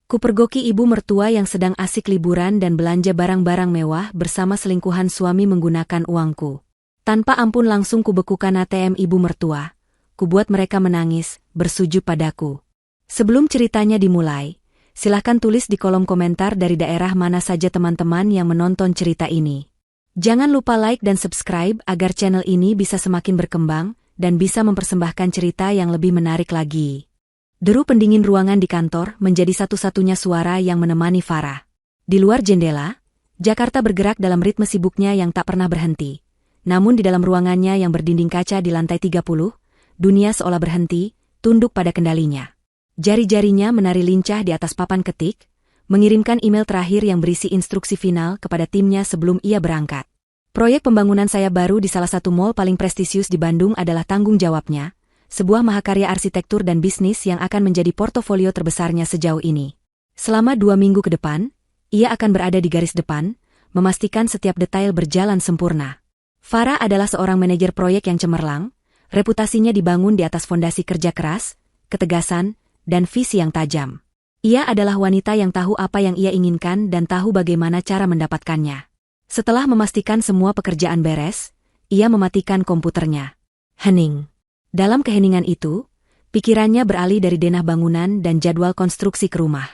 Kupergoki ibu mertua yang sedang asik liburan dan belanja barang-barang mewah bersama selingkuhan suami menggunakan uangku. Tanpa ampun langsung kubekukan ATM ibu mertua. Kubuat mereka menangis, bersujud padaku. Sebelum ceritanya dimulai, silahkan tulis di kolom komentar dari daerah mana saja teman-teman yang menonton cerita ini. Jangan lupa like dan subscribe agar channel ini bisa semakin berkembang dan bisa mempersembahkan cerita yang lebih menarik lagi. Deru pendingin ruangan di kantor menjadi satu-satunya suara yang menemani Farah. Di luar jendela, Jakarta bergerak dalam ritme sibuknya yang tak pernah berhenti. Namun di dalam ruangannya yang berdinding kaca di lantai 30, dunia seolah berhenti, tunduk pada kendalinya. Jari-jarinya menari lincah di atas papan ketik, mengirimkan email terakhir yang berisi instruksi final kepada timnya sebelum ia berangkat. Proyek pembangunan sayap baru di salah satu mall paling prestisius di Bandung adalah tanggung jawabnya. Sebuah mahakarya arsitektur dan bisnis yang akan menjadi portofolio terbesarnya sejauh ini. Selama 2 minggu ke depan, ia akan berada di garis depan, memastikan setiap detail berjalan sempurna. Farah adalah seorang manajer proyek yang cemerlang, reputasinya dibangun di atas fondasi kerja keras, ketegasan, dan visi yang tajam. Ia adalah wanita yang tahu apa yang ia inginkan dan tahu bagaimana cara mendapatkannya. Setelah memastikan semua pekerjaan beres, ia mematikan komputernya. Hening. Dalam keheningan itu, pikirannya beralih dari denah bangunan dan jadwal konstruksi ke rumah.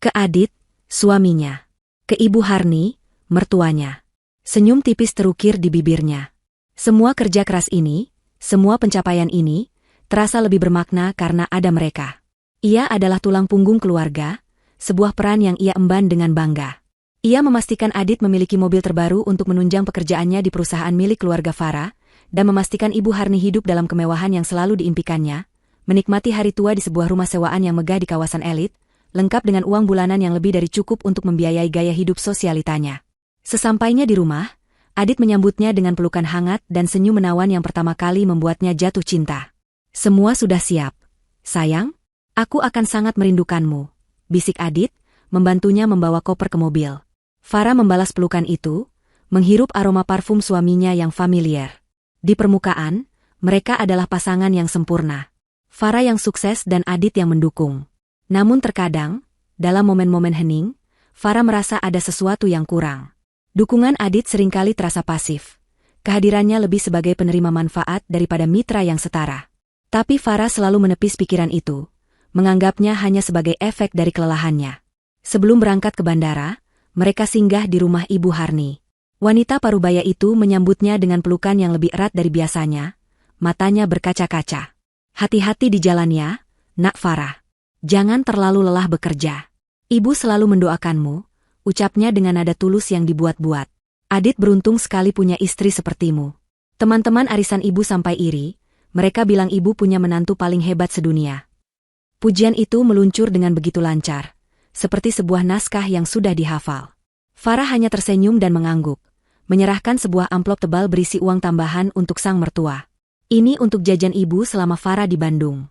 Ke Adit, suaminya. Ke Ibu Harni, mertuanya. Senyum tipis terukir di bibirnya. Semua kerja keras ini, semua pencapaian ini, terasa lebih bermakna karena ada mereka. Ia adalah tulang punggung keluarga, sebuah peran yang ia emban dengan bangga. Ia memastikan Adit memiliki mobil terbaru untuk menunjang pekerjaannya di perusahaan milik keluarga Farah, dan memastikan Ibu Harni hidup dalam kemewahan yang selalu diimpikannya, menikmati hari tua di sebuah rumah sewaan yang megah di kawasan elit, lengkap dengan uang bulanan yang lebih dari cukup untuk membiayai gaya hidup sosialitanya. Sesampainya di rumah, Adit menyambutnya dengan pelukan hangat dan senyum menawan yang pertama kali membuatnya jatuh cinta. "Semua sudah siap. Sayang, aku akan sangat merindukanmu," bisik Adit, membantunya membawa koper ke mobil. Farah membalas pelukan itu, menghirup aroma parfum suaminya yang familiar. Di permukaan, mereka adalah pasangan yang sempurna. Farah yang sukses dan Adit yang mendukung. Namun terkadang, dalam momen-momen hening, Farah merasa ada sesuatu yang kurang. Dukungan Adit seringkali terasa pasif. Kehadirannya lebih sebagai penerima manfaat daripada mitra yang setara. Tapi Farah selalu menepis pikiran itu, menganggapnya hanya sebagai efek dari kelelahannya. Sebelum berangkat ke bandara, mereka singgah di rumah Ibu Harni. Wanita parubaya itu menyambutnya dengan pelukan yang lebih erat dari biasanya, matanya berkaca-kaca. "Hati-hati di jalan ya, Nak Farah. Jangan terlalu lelah bekerja. Ibu selalu mendoakanmu," ucapnya dengan nada tulus yang dibuat-buat. "Adit beruntung sekali punya istri sepertimu." Teman-teman arisan ibu sampai iri, mereka bilang ibu punya menantu paling hebat sedunia. Pujian itu meluncur dengan begitu lancar, seperti sebuah naskah yang sudah dihafal. Farah hanya tersenyum dan mengangguk, menyerahkan sebuah amplop tebal berisi uang tambahan untuk sang mertua. "Ini untuk jajan ibu selama Farah di Bandung."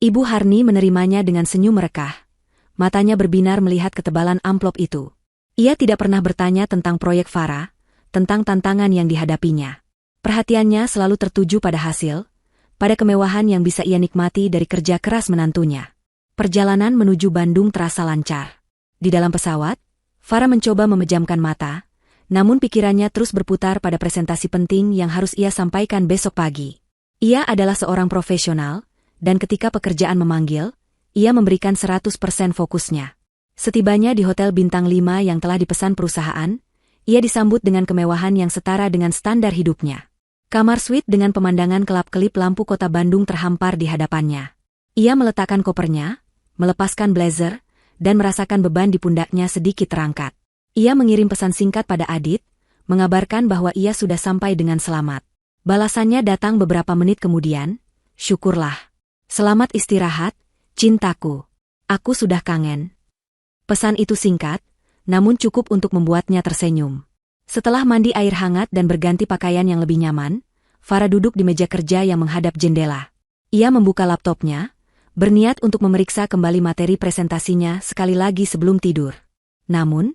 Ibu Harni menerimanya dengan senyum merekah. Matanya berbinar melihat ketebalan amplop itu. Ia tidak pernah bertanya tentang proyek Farah, tentang tantangan yang dihadapinya. Perhatiannya selalu tertuju pada hasil, pada kemewahan yang bisa ia nikmati dari kerja keras menantunya. Perjalanan menuju Bandung terasa lancar. Di dalam pesawat, Farah mencoba memejamkan mata, namun pikirannya terus berputar pada presentasi penting yang harus ia sampaikan besok pagi. Ia adalah seorang profesional, dan ketika pekerjaan memanggil, ia memberikan 100% fokusnya. Setibanya di hotel bintang 5 yang telah dipesan perusahaan, ia disambut dengan kemewahan yang setara dengan standar hidupnya. Kamar suite dengan pemandangan kelap-kelip lampu kota Bandung terhampar di hadapannya. Ia meletakkan kopernya, melepaskan blazer, dan merasakan beban di pundaknya sedikit terangkat. Ia mengirim pesan singkat pada Adit, mengabarkan bahwa ia sudah sampai dengan selamat. Balasannya datang beberapa menit kemudian, "Syukurlah. Selamat istirahat, cintaku. Aku sudah kangen." Pesan itu singkat, namun cukup untuk membuatnya tersenyum. Setelah mandi air hangat dan berganti pakaian yang lebih nyaman, Farah duduk di meja kerja yang menghadap jendela. Ia membuka laptopnya, berniat untuk memeriksa kembali materi presentasinya sekali lagi sebelum tidur. Namun,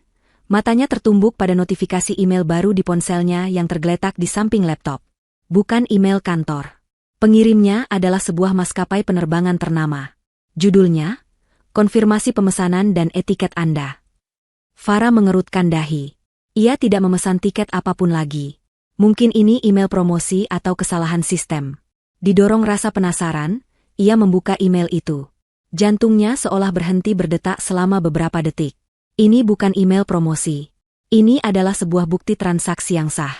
matanya tertumbuk pada notifikasi email baru di ponselnya yang tergeletak di samping laptop. Bukan email kantor. Pengirimnya adalah sebuah maskapai penerbangan ternama. Judulnya, konfirmasi pemesanan dan etiket Anda. Farah mengerutkan dahi. Ia tidak memesan tiket apapun lagi. Mungkin ini email promosi atau kesalahan sistem. Didorong rasa penasaran, ia membuka email itu. Jantungnya seolah berhenti berdetak selama beberapa detik. Ini bukan email promosi. Ini adalah sebuah bukti transaksi yang sah.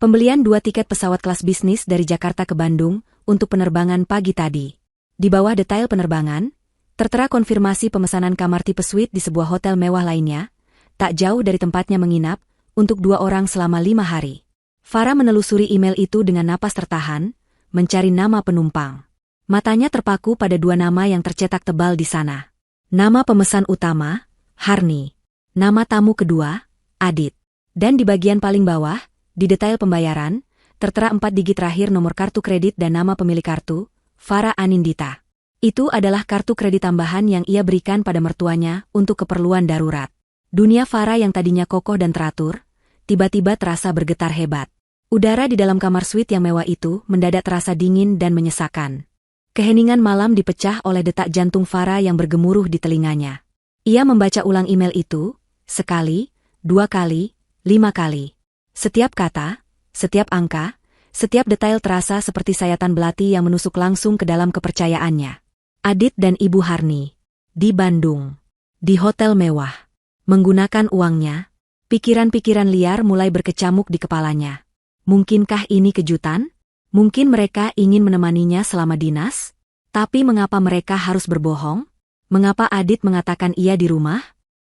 Pembelian 2 tiket pesawat kelas bisnis dari Jakarta ke Bandung untuk penerbangan pagi tadi. Di bawah detail penerbangan, tertera konfirmasi pemesanan kamar tipe suite di sebuah hotel mewah lainnya, tak jauh dari tempatnya menginap, untuk 2 orang selama 5 hari. Farah menelusuri email itu dengan napas tertahan, mencari nama penumpang. Matanya terpaku pada 2 nama yang tercetak tebal di sana. Nama pemesan utama, Harni. Nama tamu kedua, Adit. Dan di bagian paling bawah, di detail pembayaran, tertera 4 digit terakhir nomor kartu kredit dan nama pemilik kartu, Farah Anindita. Itu adalah kartu kredit tambahan yang ia berikan pada mertuanya untuk keperluan darurat. Dunia Farah yang tadinya kokoh dan teratur, tiba-tiba terasa bergetar hebat. Udara di dalam kamar suite yang mewah itu mendadak terasa dingin dan menyesakan. Keheningan malam dipecah oleh detak jantung Farah yang bergemuruh di telinganya. Ia membaca ulang email itu, sekali, 2 kali, 5 kali. Setiap kata, setiap angka, setiap detail terasa seperti sayatan belati yang menusuk langsung ke dalam kepercayaannya. Adit dan Ibu Harni. Di Bandung. Di hotel mewah. Menggunakan uangnya, pikiran-pikiran liar mulai berkecamuk di kepalanya. Mungkinkah ini kejutan? Mungkin mereka ingin menemaninya selama dinas? Tapi mengapa mereka harus berbohong? Mengapa Adit mengatakan ia di rumah?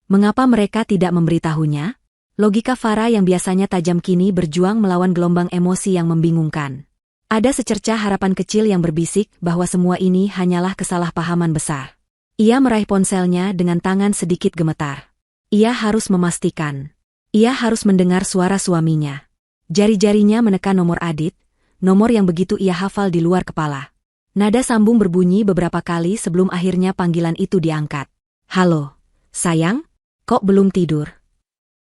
Mengapa mereka tidak memberitahunya? Logika Farah yang biasanya tajam kini berjuang melawan gelombang emosi yang membingungkan. Ada secercah harapan kecil yang berbisik bahwa semua ini hanyalah kesalahpahaman besar. Ia meraih ponselnya dengan tangan sedikit gemetar. Ia harus memastikan. Ia harus mendengar suara suaminya. Jari-jarinya menekan nomor Adit, nomor yang begitu ia hafal di luar kepala. Nada sambung berbunyi beberapa kali sebelum akhirnya panggilan itu diangkat. Halo, sayang, kok belum tidur?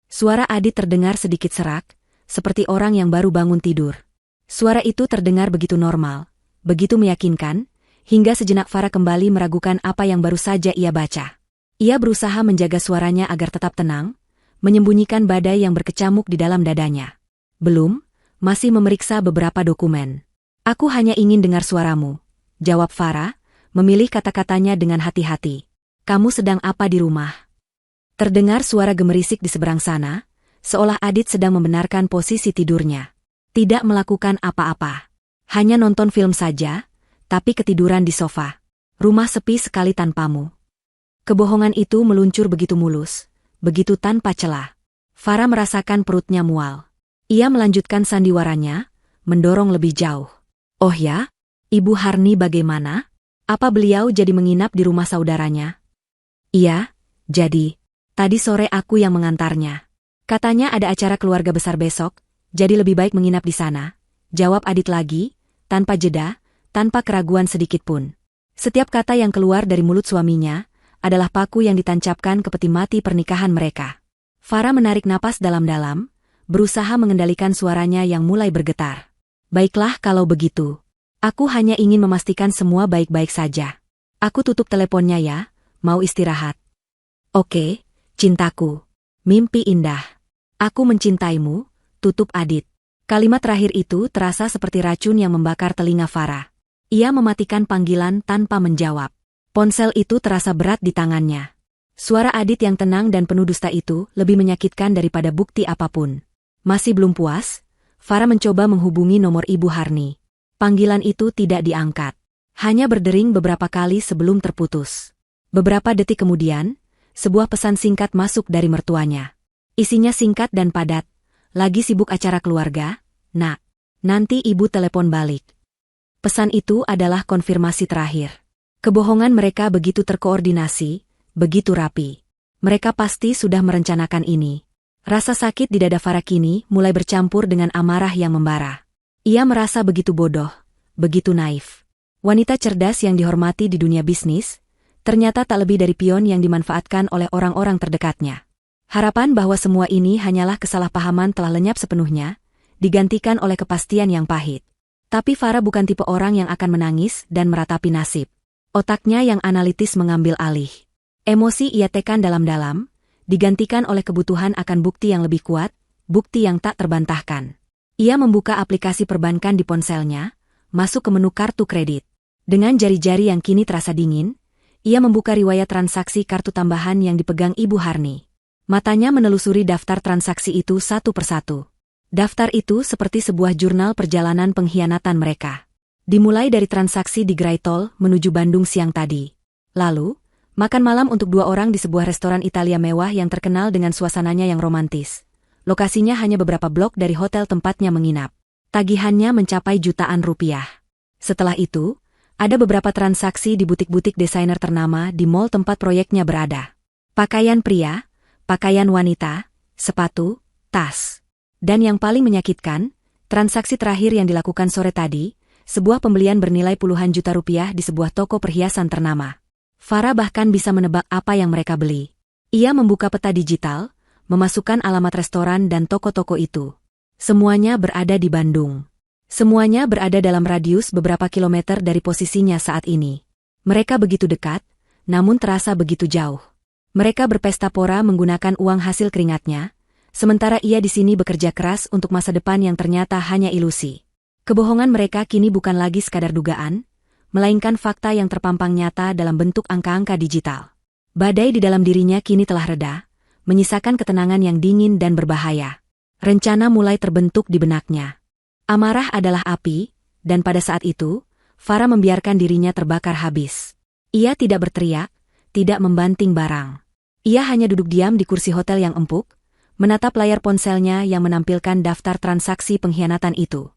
Suara Adit terdengar sedikit serak, seperti orang yang baru bangun tidur. Suara itu terdengar begitu normal, begitu meyakinkan, hingga sejenak Farah kembali meragukan apa yang baru saja ia baca. Ia berusaha menjaga suaranya agar tetap tenang, menyembunyikan badai yang berkecamuk di dalam dadanya. Belum, masih memeriksa beberapa dokumen. Aku hanya ingin dengar suaramu, jawab Farah, memilih kata-katanya dengan hati-hati. Kamu sedang apa di rumah? Terdengar suara gemerisik di seberang sana, seolah Adit sedang membenarkan posisi tidurnya. Tidak melakukan apa-apa. Hanya nonton film saja, tapi ketiduran di sofa. Rumah sepi sekali tanpamu. Kebohongan itu meluncur begitu mulus, begitu tanpa celah. Farah merasakan perutnya mual. Ia melanjutkan sandiwaranya, mendorong lebih jauh. Oh ya? Ibu Harni bagaimana? Apa beliau jadi menginap di rumah saudaranya? Iya, jadi. Tadi sore aku yang mengantarnya. Katanya ada acara keluarga besar besok, jadi lebih baik menginap di sana. Jawab Adit lagi, tanpa jeda, tanpa keraguan sedikit pun. Setiap kata yang keluar dari mulut suaminya adalah paku yang ditancapkan ke peti mati pernikahan mereka. Farah menarik napas dalam-dalam, berusaha mengendalikan suaranya yang mulai bergetar. Baiklah kalau begitu. Aku hanya ingin memastikan semua baik-baik saja. Aku tutup teleponnya ya, mau istirahat. Oke. Cintaku. Mimpi indah. Aku mencintaimu, tutup Adit. Kalimat terakhir itu terasa seperti racun yang membakar telinga Farah. Ia mematikan panggilan tanpa menjawab. Ponsel itu terasa berat di tangannya. Suara Adit yang tenang dan penuh dusta itu lebih menyakitkan daripada bukti apapun. Masih belum puas, Farah mencoba menghubungi nomor Ibu Harni. Panggilan itu tidak diangkat. Hanya berdering beberapa kali sebelum terputus. Beberapa detik kemudian, sebuah pesan singkat masuk dari mertuanya. Isinya singkat dan padat. Lagi sibuk acara keluarga, Nak. Nanti ibu telepon balik. Pesan itu adalah konfirmasi terakhir. Kebohongan mereka begitu terkoordinasi, begitu rapi. Mereka pasti sudah merencanakan ini. Rasa sakit di dada Farah kini mulai bercampur dengan amarah yang membara. Ia merasa begitu bodoh, begitu naif. Wanita cerdas yang dihormati di dunia bisnis, ternyata tak lebih dari pion yang dimanfaatkan oleh orang-orang terdekatnya. Harapan bahwa semua ini hanyalah kesalahpahaman telah lenyap sepenuhnya, digantikan oleh kepastian yang pahit. Tapi Farah bukan tipe orang yang akan menangis dan meratapi nasib. Otaknya yang analitis mengambil alih. Emosi ia tekan dalam-dalam, digantikan oleh kebutuhan akan bukti yang lebih kuat, bukti yang tak terbantahkan. Ia membuka aplikasi perbankan di ponselnya, masuk ke menu kartu kredit. Dengan jari-jari yang kini terasa dingin, ia membuka riwayat transaksi kartu tambahan yang dipegang Ibu Harni. Matanya menelusuri daftar transaksi itu satu persatu. Daftar itu seperti sebuah jurnal perjalanan pengkhianatan mereka. Dimulai dari transaksi di gerai tol menuju Bandung siang tadi. Lalu, makan malam untuk 2 orang di sebuah restoran Italia mewah yang terkenal dengan suasananya yang romantis. Lokasinya hanya beberapa blok dari hotel tempatnya menginap. Tagihannya mencapai jutaan rupiah. Setelah itu, ada beberapa transaksi di butik-butik desainer ternama di mall tempat proyeknya berada. Pakaian pria, pakaian wanita, sepatu, tas. Dan yang paling menyakitkan, transaksi terakhir yang dilakukan sore tadi, sebuah pembelian bernilai puluhan juta rupiah di sebuah toko perhiasan ternama. Farah bahkan bisa menebak apa yang mereka beli. Ia membuka peta digital, memasukkan alamat restoran dan toko-toko itu. Semuanya berada di Bandung. Semuanya berada dalam radius beberapa kilometer dari posisinya saat ini. Mereka begitu dekat, namun terasa begitu jauh. Mereka berpesta pora menggunakan uang hasil keringatnya, sementara ia di sini bekerja keras untuk masa depan yang ternyata hanya ilusi. Kebohongan mereka kini bukan lagi sekadar dugaan, melainkan fakta yang terpampang nyata dalam bentuk angka-angka digital. Badai di dalam dirinya kini telah reda, menyisakan ketenangan yang dingin dan berbahaya. Rencana mulai terbentuk di benaknya. Amarah adalah api, dan pada saat itu, Farah membiarkan dirinya terbakar habis. Ia tidak berteriak, tidak membanting barang. Ia hanya duduk diam di kursi hotel yang empuk, menatap layar ponselnya yang menampilkan daftar transaksi pengkhianatan itu.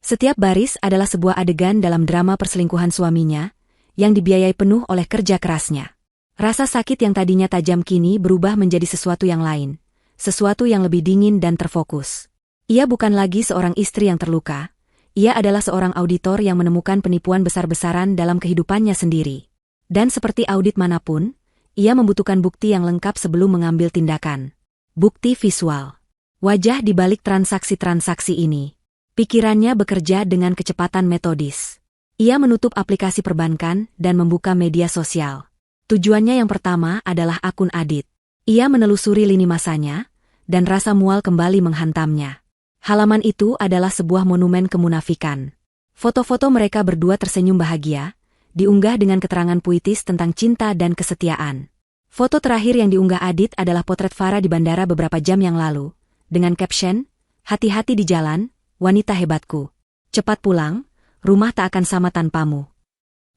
Setiap baris adalah sebuah adegan dalam drama perselingkuhan suaminya, yang dibiayai penuh oleh kerja kerasnya. Rasa sakit yang tadinya tajam kini berubah menjadi sesuatu yang lain, sesuatu yang lebih dingin dan terfokus. Ia bukan lagi seorang istri yang terluka, ia adalah seorang auditor yang menemukan penipuan besar-besaran dalam kehidupannya sendiri. Dan seperti audit manapun, ia membutuhkan bukti yang lengkap sebelum mengambil tindakan. Bukti visual. Wajah di balik transaksi-transaksi ini. Pikirannya bekerja dengan kecepatan metodis. Ia menutup aplikasi perbankan dan membuka media sosial. Tujuannya yang pertama adalah akun Adit. Ia menelusuri lini masanya, dan rasa mual kembali menghantamnya. Halaman itu adalah sebuah monumen kemunafikan. Foto-foto mereka berdua tersenyum bahagia, diunggah dengan keterangan puitis tentang cinta dan kesetiaan. Foto terakhir yang diunggah Adit adalah potret Farah di bandara beberapa jam yang lalu, dengan caption, "Hati-hati di jalan, wanita hebatku. Cepat pulang, rumah tak akan sama tanpamu."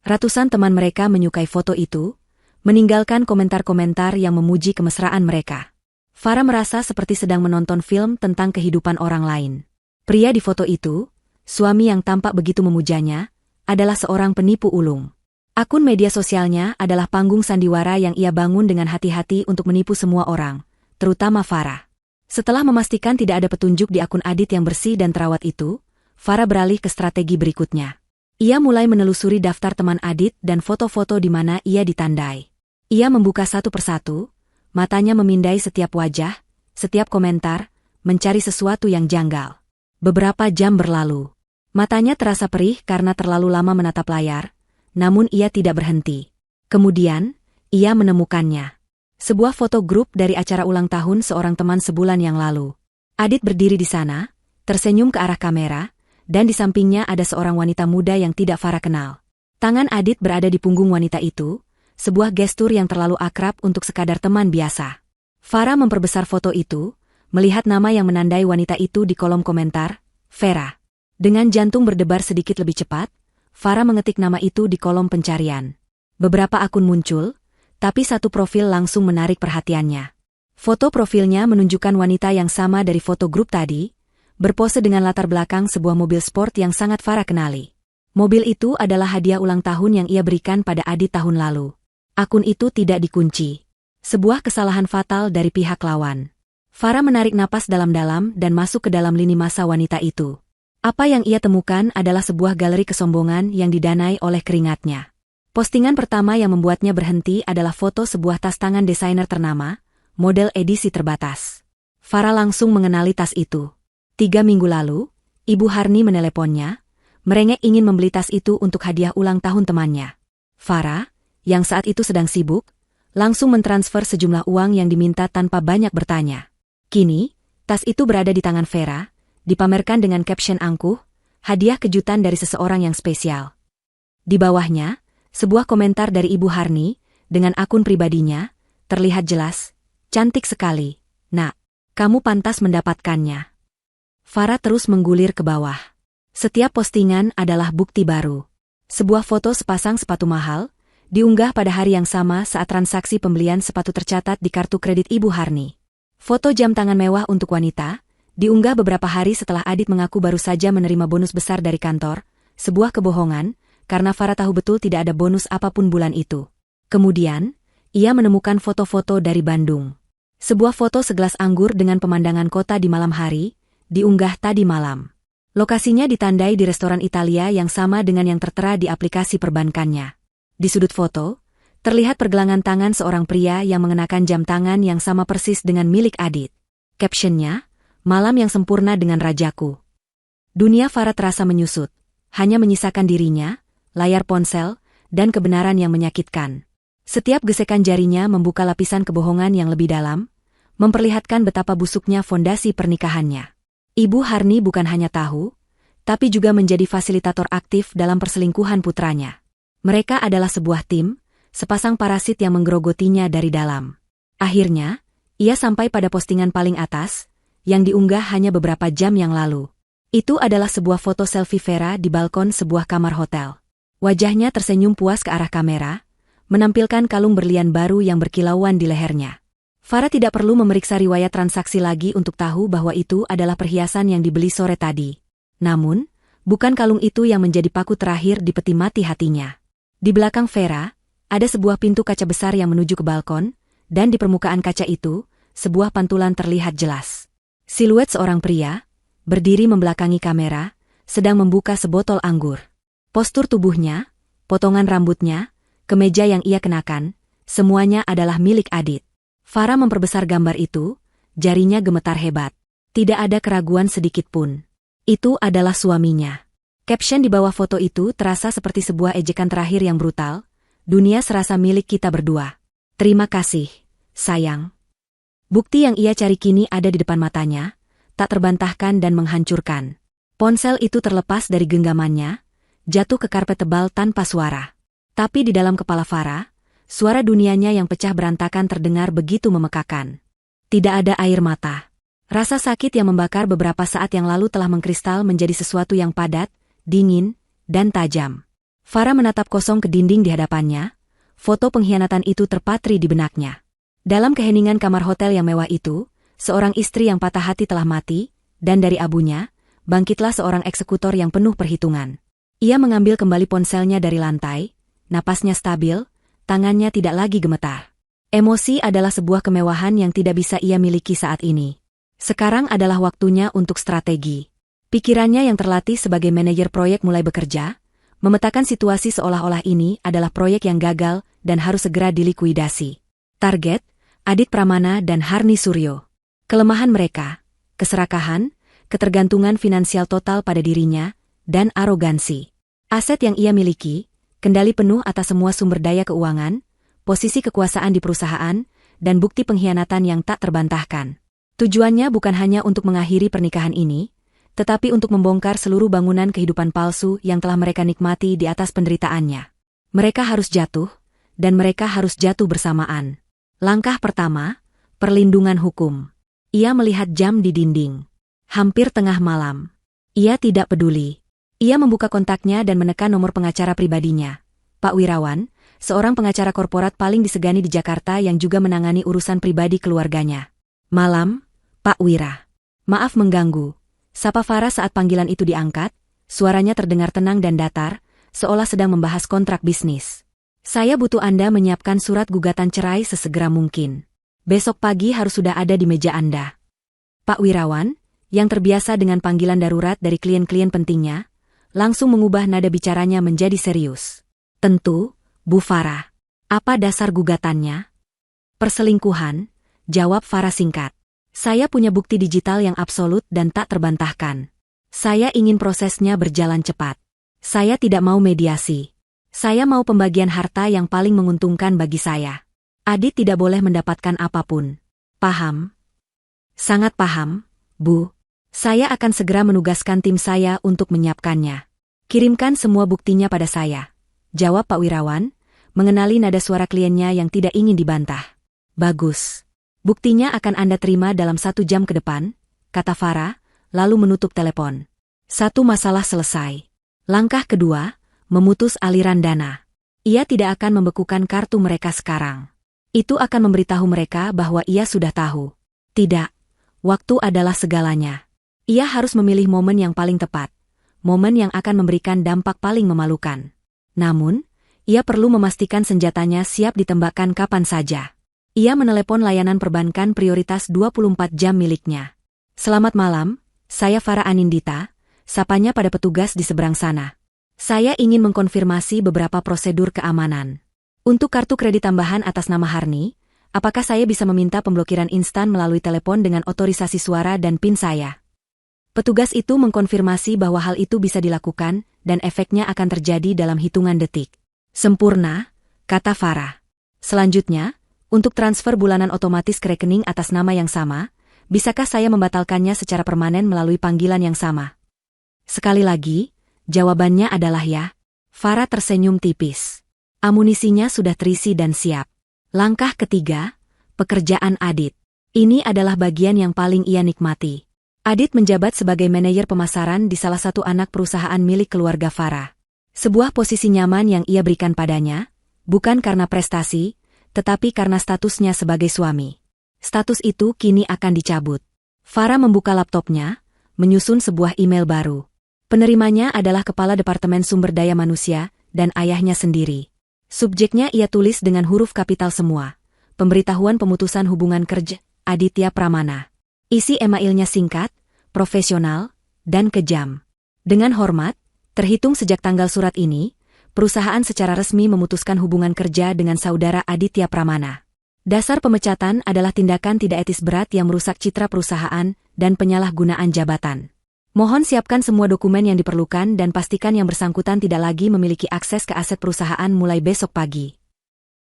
Ratusan teman mereka menyukai foto itu, meninggalkan komentar-komentar yang memuji kemesraan mereka. Farah merasa seperti sedang menonton film tentang kehidupan orang lain. Pria di foto itu, suami yang tampak begitu memujanya, adalah seorang penipu ulung. Akun media sosialnya adalah panggung sandiwara yang ia bangun dengan hati-hati untuk menipu semua orang, terutama Farah. Setelah memastikan tidak ada petunjuk di akun Adit yang bersih dan terawat itu, Farah beralih ke strategi berikutnya. Ia mulai menelusuri daftar teman Adit dan foto-foto di mana ia ditandai. Ia membuka satu persatu, matanya memindai setiap wajah, setiap komentar, mencari sesuatu yang janggal. Beberapa jam berlalu. Matanya terasa perih karena terlalu lama menatap layar, namun ia tidak berhenti. Kemudian, ia menemukannya. Sebuah foto grup dari acara ulang tahun seorang teman sebulan yang lalu. Adit berdiri di sana, tersenyum ke arah kamera, dan di sampingnya ada seorang wanita muda yang tidak Farah kenal. Tangan Adit berada di punggung wanita itu, sebuah gestur yang terlalu akrab untuk sekadar teman biasa. Farah memperbesar foto itu, melihat nama yang menandai wanita itu di kolom komentar, Vera. Dengan jantung berdebar sedikit lebih cepat, Farah mengetik nama itu di kolom pencarian. Beberapa akun muncul, tapi satu profil langsung menarik perhatiannya. Foto profilnya menunjukkan wanita yang sama dari foto grup tadi, berpose dengan latar belakang sebuah mobil sport yang sangat Farah kenali. Mobil itu adalah hadiah ulang tahun yang ia berikan pada Adit tahun lalu. Akun itu tidak dikunci. Sebuah kesalahan fatal dari pihak lawan. Farah menarik napas dalam-dalam dan masuk ke dalam lini masa wanita itu. Apa yang ia temukan adalah sebuah galeri kesombongan yang didanai oleh keringatnya. Postingan pertama yang membuatnya berhenti adalah foto sebuah tas tangan desainer ternama, model edisi terbatas. Farah langsung mengenali tas itu. 3 minggu lalu, Ibu Harni meneleponnya, merengek ingin membeli tas itu untuk hadiah ulang tahun temannya. Farah, yang saat itu sedang sibuk, langsung mentransfer sejumlah uang yang diminta tanpa banyak bertanya. Kini, tas itu berada di tangan Vera, dipamerkan dengan caption angkuh, hadiah kejutan dari seseorang yang spesial. Di bawahnya, sebuah komentar dari Ibu Harni, dengan akun pribadinya, terlihat jelas, cantik sekali, nak, kamu pantas mendapatkannya. Farah terus menggulir ke bawah. Setiap postingan adalah bukti baru. Sebuah foto sepasang sepatu mahal, diunggah pada hari yang sama saat transaksi pembelian sepatu tercatat di kartu kredit Ibu Harni. Foto jam tangan mewah untuk wanita, diunggah beberapa hari setelah Adit mengaku baru saja menerima bonus besar dari kantor, sebuah kebohongan, karena Farah tahu betul tidak ada bonus apapun bulan itu. Kemudian, ia menemukan foto-foto dari Bandung. Sebuah foto segelas anggur dengan pemandangan kota di malam hari, diunggah tadi malam. Lokasinya ditandai di restoran Italia yang sama dengan yang tertera di aplikasi perbankannya. Di sudut foto, terlihat pergelangan tangan seorang pria yang mengenakan jam tangan yang sama persis dengan milik Adit. Captionnya, malam yang sempurna dengan rajaku. Dunia Farah terasa menyusut, hanya menyisakan dirinya, layar ponsel, dan kebenaran yang menyakitkan. Setiap gesekan jarinya membuka lapisan kebohongan yang lebih dalam, memperlihatkan betapa busuknya fondasi pernikahannya. Ibu Harni bukan hanya tahu, tapi juga menjadi fasilitator aktif dalam perselingkuhan putranya. Mereka adalah sebuah tim, sepasang parasit yang menggerogotinya dari dalam. Akhirnya, ia sampai pada postingan paling atas, yang diunggah hanya beberapa jam yang lalu. Itu adalah sebuah foto selfie Vera di balkon sebuah kamar hotel. Wajahnya tersenyum puas ke arah kamera, menampilkan kalung berlian baru yang berkilauan di lehernya. Farah tidak perlu memeriksa riwayat transaksi lagi untuk tahu bahwa itu adalah perhiasan yang dibeli sore tadi. Namun, bukan kalung itu yang menjadi paku terakhir di peti mati hatinya. Di belakang Vera, ada sebuah pintu kaca besar yang menuju ke balkon, dan di permukaan kaca itu, sebuah pantulan terlihat jelas. Siluet seorang pria, berdiri membelakangi kamera, sedang membuka sebotol anggur. Postur tubuhnya, potongan rambutnya, kemeja yang ia kenakan, semuanya adalah milik Adit. Farah memperbesar gambar itu, jarinya gemetar hebat. Tidak ada keraguan sedikit pun. Itu adalah suaminya. Caption di bawah foto itu terasa seperti sebuah ejekan terakhir yang brutal, dunia serasa milik kita berdua. Terima kasih, sayang. Bukti yang ia cari kini ada di depan matanya, tak terbantahkan dan menghancurkan. Ponsel itu terlepas dari genggamannya, jatuh ke karpet tebal tanpa suara. Tapi di dalam kepala Farah, suara dunianya yang pecah berantakan terdengar begitu memekakan. Tidak ada air mata. Rasa sakit yang membakar beberapa saat yang lalu telah mengkristal menjadi sesuatu yang padat, dingin, dan tajam. Farah menatap kosong ke dinding di hadapannya, foto pengkhianatan itu terpatri di benaknya. Dalam keheningan kamar hotel yang mewah itu, seorang istri yang patah hati telah mati, dan dari abunya, bangkitlah seorang eksekutor yang penuh perhitungan. Ia mengambil kembali ponselnya dari lantai, napasnya stabil, tangannya tidak lagi gemetar. Emosi adalah sebuah kemewahan yang tidak bisa ia miliki saat ini. Sekarang adalah waktunya untuk strategi. Pikirannya yang terlatih sebagai manajer proyek mulai bekerja, memetakan situasi seolah-olah ini adalah proyek yang gagal dan harus segera dilikuidasi. Target, Adit Pramana dan Harni Suryo. Kelemahan mereka, keserakahan, ketergantungan finansial total pada dirinya, dan arogansi. Aset yang ia miliki, kendali penuh atas semua sumber daya keuangan, posisi kekuasaan di perusahaan, dan bukti pengkhianatan yang tak terbantahkan. Tujuannya bukan hanya untuk mengakhiri pernikahan ini, tetapi untuk membongkar seluruh bangunan kehidupan palsu yang telah mereka nikmati di atas penderitaannya. Mereka harus jatuh, dan mereka harus jatuh bersamaan. Langkah pertama, perlindungan hukum. Ia melihat jam di dinding. Hampir tengah malam. Ia tidak peduli. Ia membuka kontaknya dan menekan nomor pengacara pribadinya. Pak Wirawan, seorang pengacara korporat paling disegani di Jakarta yang juga menangani urusan pribadi keluarganya. Malam, Pak Wira. Maaf mengganggu. Sapa Farah saat panggilan itu diangkat, suaranya terdengar tenang dan datar, seolah sedang membahas kontrak bisnis. Saya butuh Anda menyiapkan surat gugatan cerai sesegera mungkin. Besok pagi harus sudah ada di meja Anda. Pak Wirawan, yang terbiasa dengan panggilan darurat dari klien-klien pentingnya, langsung mengubah nada bicaranya menjadi serius. Tentu, Bu Farah. Apa dasar gugatannya? Perselingkuhan, jawab Farah singkat. Saya punya bukti digital yang absolut dan tak terbantahkan. Saya ingin prosesnya berjalan cepat. Saya tidak mau mediasi. Saya mau pembagian harta yang paling menguntungkan bagi saya. Adit tidak boleh mendapatkan apapun. Paham? Sangat paham, Bu. Saya akan segera menugaskan tim saya untuk menyiapkannya. Kirimkan semua buktinya pada saya. Jawab Pak Wirawan, mengenali nada suara kliennya yang tidak ingin dibantah. Bagus. Buktinya akan Anda terima dalam 1 jam ke depan, kata Farah, lalu menutup telepon. Satu masalah selesai. Langkah kedua, memutus aliran dana. Ia tidak akan membekukan kartu mereka sekarang. Itu akan memberitahu mereka bahwa ia sudah tahu. Tidak. Waktu adalah segalanya. Ia harus memilih momen yang paling tepat. Momen yang akan memberikan dampak paling memalukan. Namun, ia perlu memastikan senjatanya siap ditembakkan kapan saja. Ia menelepon layanan perbankan prioritas 24 jam miliknya. Selamat malam, saya Farah Anindita, sapanya pada petugas di seberang sana. Saya ingin mengkonfirmasi beberapa prosedur keamanan. Untuk kartu kredit tambahan atas nama Harni, apakah saya bisa meminta pemblokiran instan melalui telepon dengan otorisasi suara dan PIN saya? Petugas itu mengkonfirmasi bahwa hal itu bisa dilakukan dan efeknya akan terjadi dalam hitungan detik. Sempurna, kata Farah. Selanjutnya, untuk transfer bulanan otomatis ke rekening atas nama yang sama, bisakah saya membatalkannya secara permanen melalui panggilan yang sama? Sekali lagi, jawabannya adalah ya. Farah tersenyum tipis. Amunisinya sudah terisi dan siap. Langkah ketiga, pekerjaan Adit. Ini adalah bagian yang paling ia nikmati. Adit menjabat sebagai manajer pemasaran di salah satu anak perusahaan milik keluarga Farah. Sebuah posisi nyaman yang ia berikan padanya, bukan karena prestasi, tetapi karena statusnya sebagai suami. Status itu kini akan dicabut. Farah membuka laptopnya, menyusun sebuah email baru. Penerimanya adalah Kepala Departemen Sumber Daya Manusia dan ayahnya sendiri. Subjeknya ia tulis dengan huruf kapital semua. Pemberitahuan pemutusan hubungan kerja, Aditya Pramana. Isi emailnya singkat, profesional, dan kejam. Dengan hormat, terhitung sejak tanggal surat ini, perusahaan secara resmi memutuskan hubungan kerja dengan saudara Aditya Pramana. Dasar pemecatan adalah tindakan tidak etis berat yang merusak citra perusahaan dan penyalahgunaan jabatan. Mohon siapkan semua dokumen yang diperlukan dan pastikan yang bersangkutan tidak lagi memiliki akses ke aset perusahaan mulai besok pagi.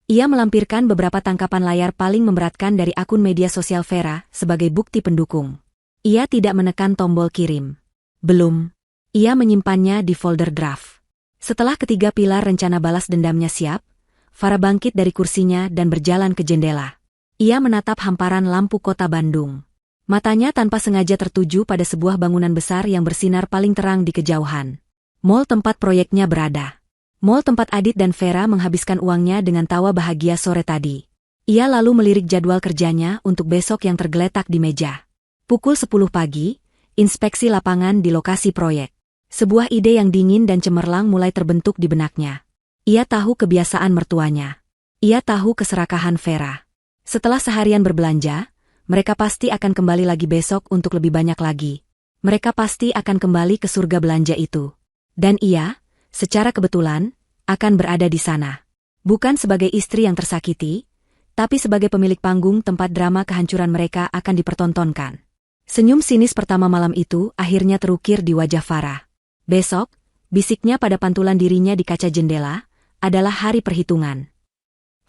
Ia melampirkan beberapa tangkapan layar paling memberatkan dari akun media sosial Vera sebagai bukti pendukung. Ia tidak menekan tombol kirim. Belum. Ia menyimpannya di folder draft. Setelah ketiga pilar rencana balas dendamnya siap, Farah bangkit dari kursinya dan berjalan ke jendela. Ia menatap hamparan lampu kota Bandung. Matanya tanpa sengaja tertuju pada sebuah bangunan besar yang bersinar paling terang di kejauhan. Mall tempat proyeknya berada. Mall tempat Adit dan Vera menghabiskan uangnya dengan tawa bahagia sore tadi. Ia lalu melirik jadwal kerjanya untuk besok yang tergeletak di meja. Pukul 10 pagi, inspeksi lapangan di lokasi proyek. Sebuah ide yang dingin dan cemerlang mulai terbentuk di benaknya. Ia tahu kebiasaan mertuanya. Ia tahu keserakahan Vera. Setelah seharian berbelanja, mereka pasti akan kembali lagi besok untuk lebih banyak lagi. Mereka pasti akan kembali ke surga belanja itu. Dan ia, secara kebetulan, akan berada di sana. Bukan sebagai istri yang tersakiti, tapi sebagai pemilik panggung tempat drama kehancuran mereka akan dipertontonkan. Senyum sinis pertama malam itu akhirnya terukir di wajah Farah. Besok, bisiknya pada pantulan dirinya di kaca jendela, adalah hari perhitungan.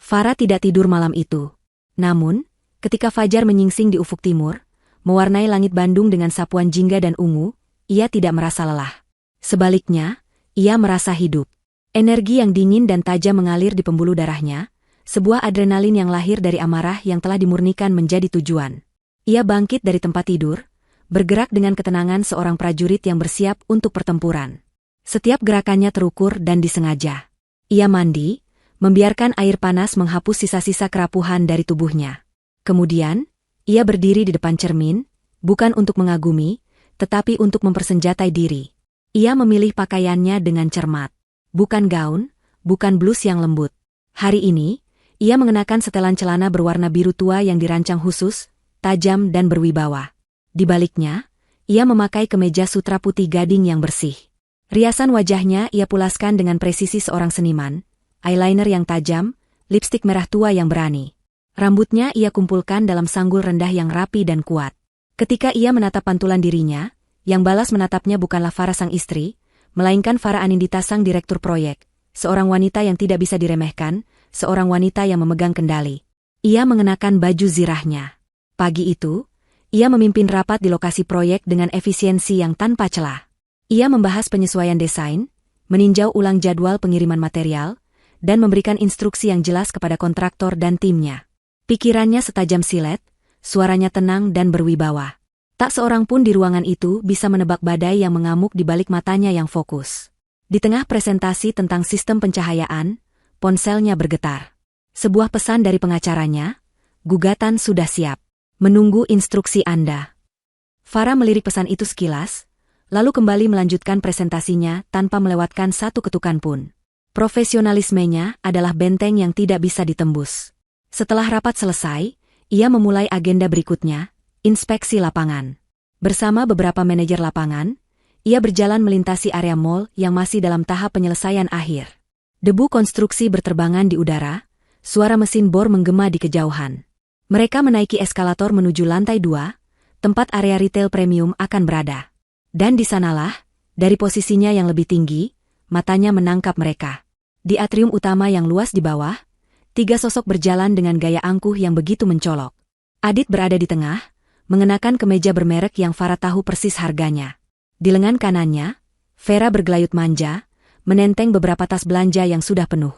Farah tidak tidur malam itu. Namun, ketika fajar menyingsing di ufuk timur, mewarnai langit Bandung dengan sapuan jingga dan ungu, ia tidak merasa lelah. Sebaliknya, ia merasa hidup. Energi yang dingin dan tajam mengalir di pembuluh darahnya, sebuah adrenalin yang lahir dari amarah yang telah dimurnikan menjadi tujuan. Ia bangkit dari tempat tidur, bergerak dengan ketenangan seorang prajurit yang bersiap untuk pertempuran. Setiap gerakannya terukur dan disengaja. Ia mandi, membiarkan air panas menghapus sisa-sisa kerapuhan dari tubuhnya. Kemudian, ia berdiri di depan cermin, bukan untuk mengagumi, tetapi untuk mempersenjatai diri. Ia memilih pakaiannya dengan cermat. Bukan gaun, bukan blus yang lembut. Hari ini, ia mengenakan setelan celana berwarna biru tua yang dirancang khusus, tajam dan berwibawa. Di baliknya, ia memakai kemeja sutra putih gading yang bersih. Riasan wajahnya ia pulaskan dengan presisi seorang seniman, eyeliner yang tajam, lipstik merah tua yang berani. Rambutnya ia kumpulkan dalam sanggul rendah yang rapi dan kuat. Ketika ia menatap pantulan dirinya, yang balas menatapnya bukanlah Farah sang istri, melainkan Farah Anindita sang direktur proyek, seorang wanita yang tidak bisa diremehkan, seorang wanita yang memegang kendali. Ia mengenakan baju zirahnya. Pagi itu, ia memimpin rapat di lokasi proyek dengan efisiensi yang tanpa celah. Ia membahas penyesuaian desain, meninjau ulang jadwal pengiriman material, dan memberikan instruksi yang jelas kepada kontraktor dan timnya. Pikirannya setajam silet, suaranya tenang dan berwibawa. Tak seorang pun di ruangan itu bisa menebak badai yang mengamuk di balik matanya yang fokus. Di tengah presentasi tentang sistem pencahayaan, ponselnya bergetar. Sebuah pesan dari pengacaranya, gugatan sudah siap. Menunggu instruksi Anda. Farah melirik pesan itu sekilas, lalu kembali melanjutkan presentasinya tanpa melewatkan satu ketukan pun. Profesionalismenya adalah benteng yang tidak bisa ditembus. Setelah rapat selesai, ia memulai agenda berikutnya, inspeksi lapangan. Bersama beberapa manajer lapangan, ia berjalan melintasi area mall yang masih dalam tahap penyelesaian akhir. Debu konstruksi berterbangan di udara, suara mesin bor menggema di kejauhan. Mereka menaiki eskalator menuju lantai 2, tempat area retail premium akan berada. Dan di sanalah, dari posisinya yang lebih tinggi, matanya menangkap mereka. Di atrium utama yang luas di bawah, 3 sosok berjalan dengan gaya angkuh yang begitu mencolok. Adit berada di tengah, mengenakan kemeja bermerek yang Farah tahu persis harganya. Di lengan kanannya, Vera bergelayut manja, menenteng beberapa tas belanja yang sudah penuh.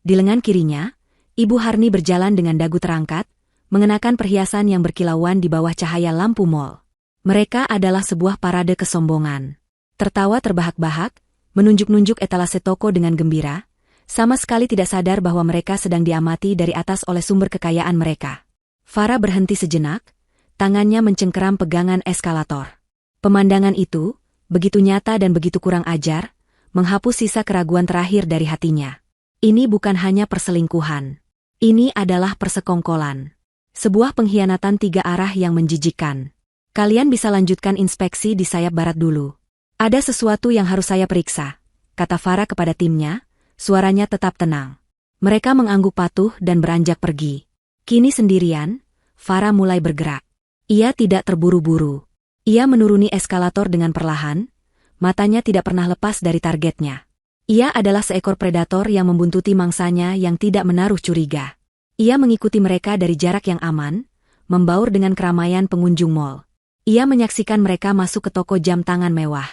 Di lengan kirinya, Ibu Harni berjalan dengan dagu terangkat, mengenakan perhiasan yang berkilauan di bawah cahaya lampu mall. Mereka adalah sebuah parade kesombongan. Tertawa terbahak-bahak, menunjuk-nunjuk etalase toko dengan gembira, sama sekali tidak sadar bahwa mereka sedang diamati dari atas oleh sumber kekayaan mereka. Farah berhenti sejenak, tangannya mencengkeram pegangan eskalator. Pemandangan itu, begitu nyata dan begitu kurang ajar, menghapus sisa keraguan terakhir dari hatinya. Ini bukan hanya perselingkuhan. Ini adalah persekongkolan. Sebuah pengkhianatan 3 arah yang menjijikkan. Kalian bisa lanjutkan inspeksi di sayap barat dulu. Ada sesuatu yang harus saya periksa, kata Farah kepada timnya, suaranya tetap tenang. Mereka mengangguk patuh dan beranjak pergi. Kini sendirian, Farah mulai bergerak. Ia tidak terburu-buru. Ia menuruni eskalator dengan perlahan, matanya tidak pernah lepas dari targetnya. Ia adalah seekor predator yang membuntuti mangsanya yang tidak menaruh curiga. Ia mengikuti mereka dari jarak yang aman, membaur dengan keramaian pengunjung mall. Ia menyaksikan mereka masuk ke toko jam tangan mewah.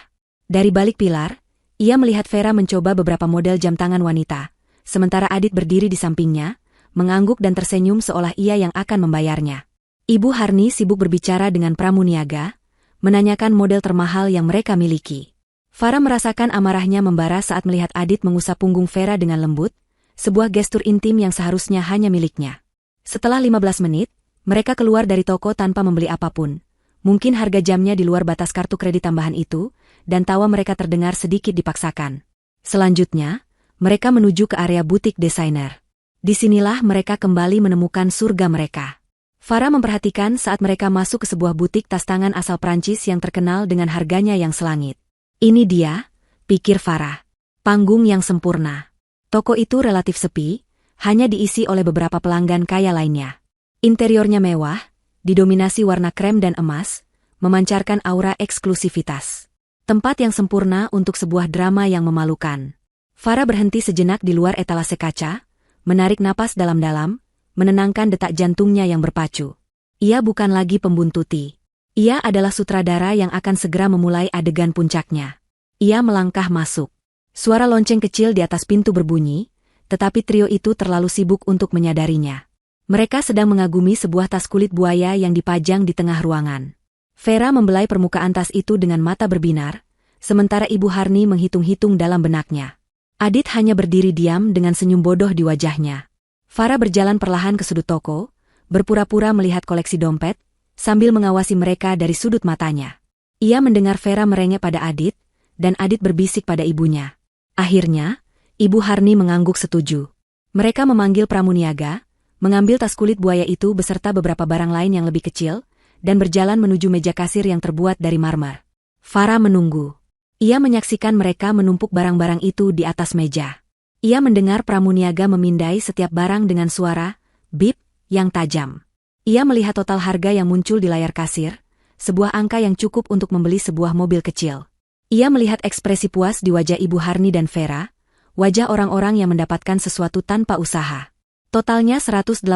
Dari balik pilar, ia melihat Vera mencoba beberapa model jam tangan wanita, sementara Adit berdiri di sampingnya, mengangguk dan tersenyum seolah ia yang akan membayarnya. Ibu Harni sibuk berbicara dengan pramuniaga, menanyakan model termahal yang mereka miliki. Farah merasakan amarahnya membara saat melihat Adit mengusap punggung Vera dengan lembut, sebuah gestur intim yang seharusnya hanya miliknya. Setelah 15 menit, mereka keluar dari toko tanpa membeli apapun. Mungkin harga jamnya di luar batas kartu kredit tambahan itu, dan tawa mereka terdengar sedikit dipaksakan. Selanjutnya, mereka menuju ke area butik desainer. Disinilah mereka kembali menemukan surga mereka. Farah memperhatikan saat mereka masuk ke sebuah butik tas tangan asal Prancis yang terkenal dengan harganya yang selangit. Ini dia, pikir Farah. Panggung yang sempurna. Toko itu relatif sepi, hanya diisi oleh beberapa pelanggan kaya lainnya. Interiornya mewah, didominasi warna krem dan emas, memancarkan aura eksklusivitas. Tempat yang sempurna untuk sebuah drama yang memalukan. Farah berhenti sejenak di luar etalase kaca, menarik napas dalam-dalam, menenangkan detak jantungnya yang berpacu. Ia bukan lagi pembuntuti. Ia adalah sutradara yang akan segera memulai adegan puncaknya. Ia melangkah masuk. Suara lonceng kecil di atas pintu berbunyi, tetapi trio itu terlalu sibuk untuk menyadarinya. Mereka sedang mengagumi sebuah tas kulit buaya yang dipajang di tengah ruangan. Vera membelai permukaan tas itu dengan mata berbinar, sementara Ibu Harni menghitung-hitung dalam benaknya. Adit hanya berdiri diam dengan senyum bodoh di wajahnya. Farah berjalan perlahan ke sudut toko, berpura-pura melihat koleksi dompet, sambil mengawasi mereka dari sudut matanya. Ia mendengar Vera merengek pada Adit, dan Adit berbisik pada ibunya. Akhirnya, Ibu Harni mengangguk setuju. Mereka memanggil pramuniaga, mengambil tas kulit buaya itu beserta beberapa barang lain yang lebih kecil, dan berjalan menuju meja kasir yang terbuat dari marmer. Farah menunggu. Ia menyaksikan mereka menumpuk barang-barang itu di atas meja. Ia mendengar pramuniaga memindai setiap barang dengan suara bip yang tajam. Ia melihat total harga yang muncul di layar kasir, sebuah angka yang cukup untuk membeli sebuah mobil kecil. Ia melihat ekspresi puas di wajah Ibu Harni dan Vera, wajah orang-orang yang mendapatkan sesuatu tanpa usaha. Totalnya 182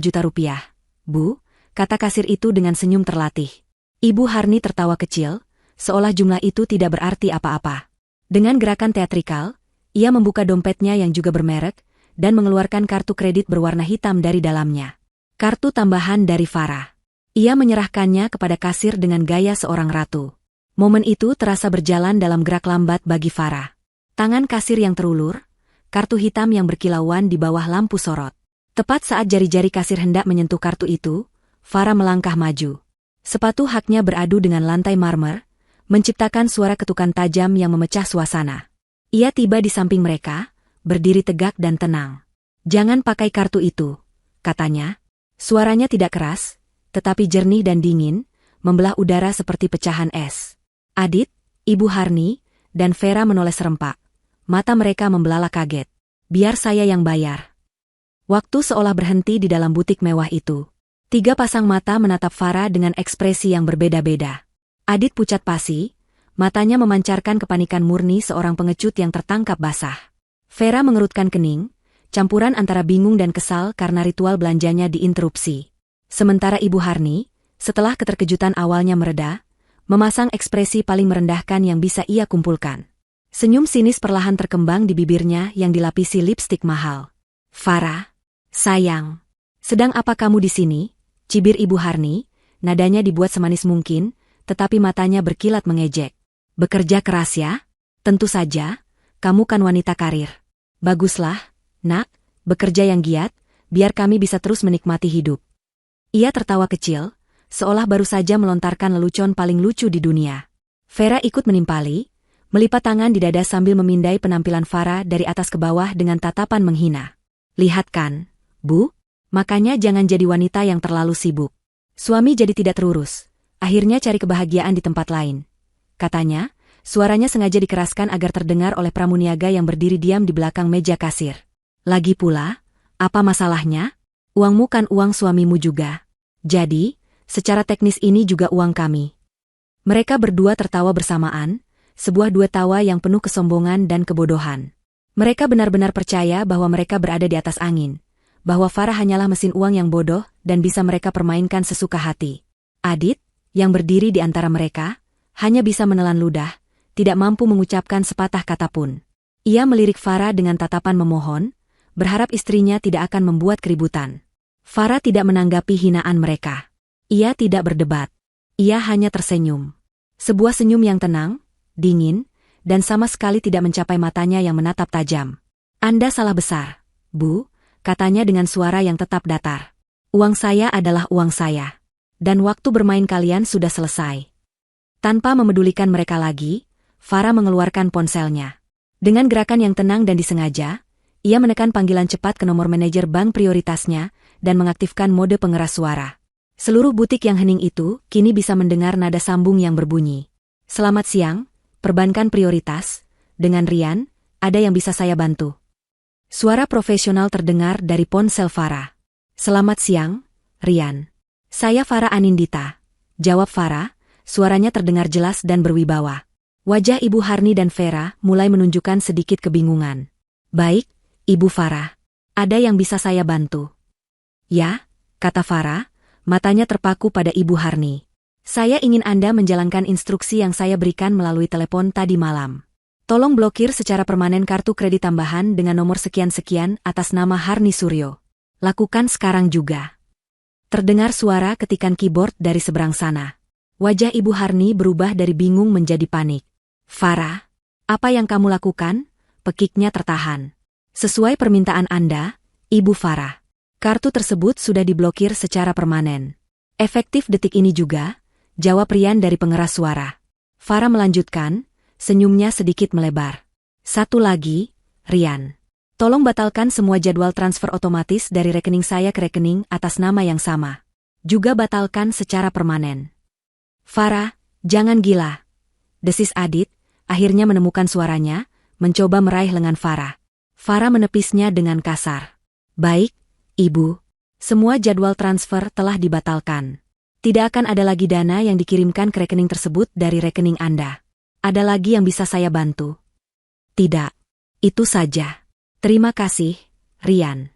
juta rupiah. Bu, kata kasir itu dengan senyum terlatih. Ibu Harni tertawa kecil, seolah jumlah itu tidak berarti apa-apa. Dengan gerakan teatrikal, ia membuka dompetnya yang juga bermerek, dan mengeluarkan kartu kredit berwarna hitam dari dalamnya. Kartu tambahan dari Farah. Ia menyerahkannya kepada kasir dengan gaya seorang ratu. Momen itu terasa berjalan dalam gerak lambat bagi Farah. Tangan kasir yang terulur, kartu hitam yang berkilauan di bawah lampu sorot. Tepat saat jari-jari kasir hendak menyentuh kartu itu, Farah melangkah maju. Sepatu haknya beradu dengan lantai marmer, menciptakan suara ketukan tajam yang memecah suasana. Ia tiba di samping mereka, berdiri tegak dan tenang. "Jangan pakai kartu itu," katanya. Suaranya tidak keras, tetapi jernih dan dingin, membelah udara seperti pecahan es. Adit, Ibu Harni, dan Vera menoleh serempak. Mata mereka membelalak kaget. "Biar saya yang bayar." Waktu seolah berhenti di dalam butik mewah itu. 3 pasang mata menatap Farah dengan ekspresi yang berbeda-beda. Adit pucat pasi, matanya memancarkan kepanikan murni seorang pengecut yang tertangkap basah. Vera mengerutkan kening, campuran antara bingung dan kesal karena ritual belanjanya diinterupsi. Sementara Ibu Harni, setelah keterkejutan awalnya mereda, memasang ekspresi paling merendahkan yang bisa ia kumpulkan. Senyum sinis perlahan terkembang di bibirnya yang dilapisi lipstik mahal. "Farah, sayang, sedang apa kamu di sini?" Cibir Ibu Harni, nadanya dibuat semanis mungkin, tetapi matanya berkilat mengejek. "Bekerja keras ya? Tentu saja, kamu kan wanita karir. Baguslah, nak, bekerja yang giat, biar kami bisa terus menikmati hidup." Ia tertawa kecil, seolah baru saja melontarkan lelucon paling lucu di dunia. Vera ikut menimpali, melipat tangan di dada sambil memindai penampilan Farah dari atas ke bawah dengan tatapan menghina. "Lihat kan, Bu? Makanya jangan jadi wanita yang terlalu sibuk. Suami jadi tidak terurus. Akhirnya cari kebahagiaan di tempat lain," katanya, suaranya sengaja dikeraskan agar terdengar oleh pramuniaga yang berdiri diam di belakang meja kasir. "Lagi pula, apa masalahnya? Uangmu kan uang suamimu juga. Jadi, secara teknis ini juga uang kami." Mereka berdua tertawa bersamaan, sebuah dua tawa yang penuh kesombongan dan kebodohan. Mereka benar-benar percaya bahwa mereka berada di atas angin, bahwa Farah hanyalah mesin uang yang bodoh dan bisa mereka permainkan sesuka hati. Adit, yang berdiri di antara mereka, hanya bisa menelan ludah, tidak mampu mengucapkan sepatah kata pun. Ia melirik Farah dengan tatapan memohon, berharap istrinya tidak akan membuat keributan. Farah tidak menanggapi hinaan mereka. Ia tidak berdebat. Ia hanya tersenyum. Sebuah senyum yang tenang, dingin, dan sama sekali tidak mencapai matanya yang menatap tajam. "Anda salah besar, Bu," katanya dengan suara yang tetap datar. "Uang saya adalah uang saya. Dan waktu bermain kalian sudah selesai." Tanpa memedulikan mereka lagi, Farah mengeluarkan ponselnya. Dengan gerakan yang tenang dan disengaja, ia menekan panggilan cepat ke nomor manajer bank prioritasnya dan mengaktifkan mode pengeras suara. Seluruh butik yang hening itu kini bisa mendengar nada sambung yang berbunyi. "Selamat siang, perbankan prioritas. Dengan Rian, ada yang bisa saya bantu?" Suara profesional terdengar dari ponsel Farah. "Selamat siang, Rian. Saya Farah Anindita," jawab Farah, suaranya terdengar jelas dan berwibawa. Wajah Ibu Harni dan Vera mulai menunjukkan sedikit kebingungan. "Baik, Ibu Farah. Ada yang bisa saya bantu?" "Ya," kata Farah, matanya terpaku pada Ibu Harni. "Saya ingin Anda menjalankan instruksi yang saya berikan melalui telepon tadi malam. Tolong blokir secara permanen kartu kredit tambahan dengan nomor sekian-sekian atas nama Harni Suryo. Lakukan sekarang juga." Terdengar suara ketikan keyboard dari seberang sana. Wajah Ibu Harni berubah dari bingung menjadi panik. "Farah, apa yang kamu lakukan?" Pekiknya tertahan. "Sesuai permintaan Anda, Ibu Farah. Kartu tersebut sudah diblokir secara permanen. Efektif detik ini juga," jawab Rian dari pengeras suara. Farah melanjutkan, senyumnya sedikit melebar. "Satu lagi, Rian. Tolong batalkan semua jadwal transfer otomatis dari rekening saya ke rekening atas nama yang sama. Juga batalkan secara permanen." "Farah, jangan gila," desis Adit, akhirnya menemukan suaranya, mencoba meraih lengan Farah. Farah menepisnya dengan kasar. "Baik, Ibu. Semua jadwal transfer telah dibatalkan. Tidak akan ada lagi dana yang dikirimkan ke rekening tersebut dari rekening Anda. Ada lagi yang bisa saya bantu?" "Tidak. Itu saja. Terima kasih, Rian."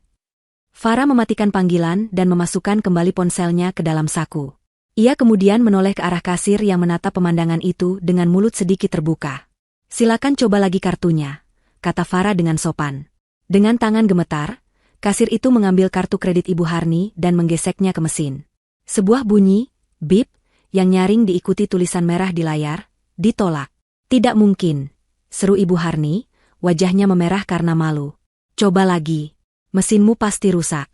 Farah mematikan panggilan dan memasukkan kembali ponselnya ke dalam saku. Ia kemudian menoleh ke arah kasir yang menatap pemandangan itu dengan mulut sedikit terbuka. "Silakan coba lagi kartunya," kata Farah dengan sopan. Dengan tangan gemetar, kasir itu mengambil kartu kredit Ibu Harni dan menggeseknya ke mesin. Sebuah bunyi, bip, yang nyaring diikuti tulisan merah di layar, "Ditolak." "Tidak mungkin," seru Ibu Harni, wajahnya memerah karena malu. "Coba lagi. Mesinmu pasti rusak."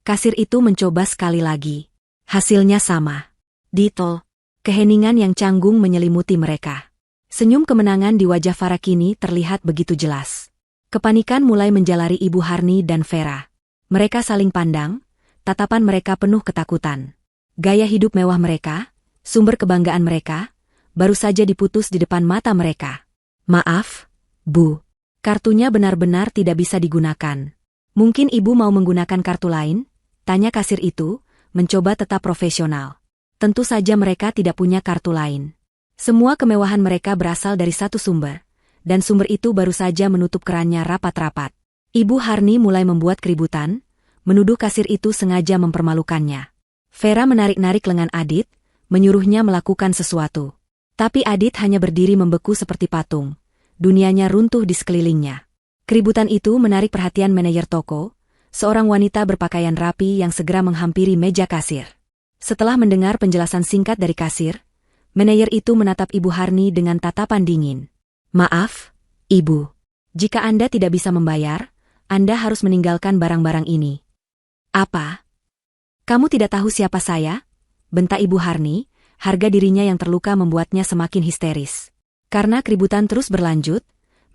Kasir itu mencoba sekali lagi. Hasilnya sama. "Ditol." Keheningan yang canggung menyelimuti mereka. Senyum kemenangan di wajah Farah kini terlihat begitu jelas. Kepanikan mulai menjalari Ibu Harni dan Vera. Mereka saling pandang, tatapan mereka penuh ketakutan. Gaya hidup mewah mereka, sumber kebanggaan mereka, baru saja diputus di depan mata mereka. "Maaf, Bu. Kartunya benar-benar tidak bisa digunakan." "Mungkin Ibu mau menggunakan kartu lain?" tanya kasir itu, mencoba tetap profesional. Tentu saja mereka tidak punya kartu lain. Semua kemewahan mereka berasal dari satu sumber, dan sumber itu baru saja menutup kerannya rapat-rapat. Ibu Harni mulai membuat keributan, menuduh kasir itu sengaja mempermalukannya. Vera menarik-narik lengan Adit, menyuruhnya melakukan sesuatu. Tapi Adit hanya berdiri membeku seperti patung. Dunianya runtuh di sekelilingnya. Keributan itu menarik perhatian manajer toko, seorang wanita berpakaian rapi yang segera menghampiri meja kasir. Setelah mendengar penjelasan singkat dari kasir, manajer itu menatap Ibu Harni dengan tatapan dingin. "Maaf, Ibu. Jika Anda tidak bisa membayar, Anda harus meninggalkan barang-barang ini." "Apa? Kamu tidak tahu siapa saya?" bentak Ibu Harni, harga dirinya yang terluka membuatnya semakin histeris. Karena keributan terus berlanjut,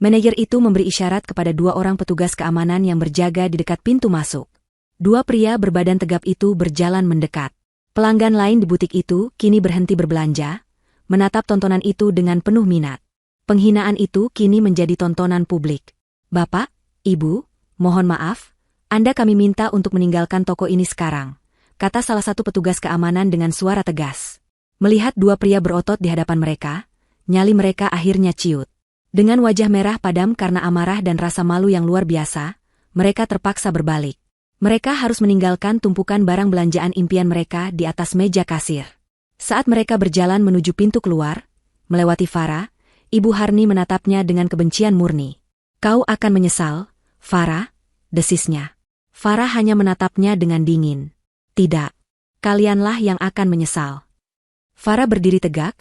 manajer itu memberi isyarat kepada dua orang petugas keamanan yang berjaga di dekat pintu masuk. Dua pria berbadan tegap itu berjalan mendekat. Pelanggan lain di butik itu kini berhenti berbelanja, menatap tontonan itu dengan penuh minat. Penghinaan itu kini menjadi tontonan publik. "Bapak, Ibu, mohon maaf, Anda kami minta untuk meninggalkan toko ini sekarang," kata salah satu petugas keamanan dengan suara tegas. Melihat dua pria berotot di hadapan mereka, nyali mereka akhirnya ciut. Dengan wajah merah padam karena amarah dan rasa malu yang luar biasa, mereka terpaksa berbalik. Mereka harus meninggalkan tumpukan barang belanjaan impian mereka di atas meja kasir. Saat mereka berjalan menuju pintu keluar, melewati Farah, Ibu Harni menatapnya dengan kebencian murni. "Kau akan menyesal, Farah," desisnya. Farah hanya menatapnya dengan dingin. "Tidak. Kalianlah yang akan menyesal." Farah berdiri tegak,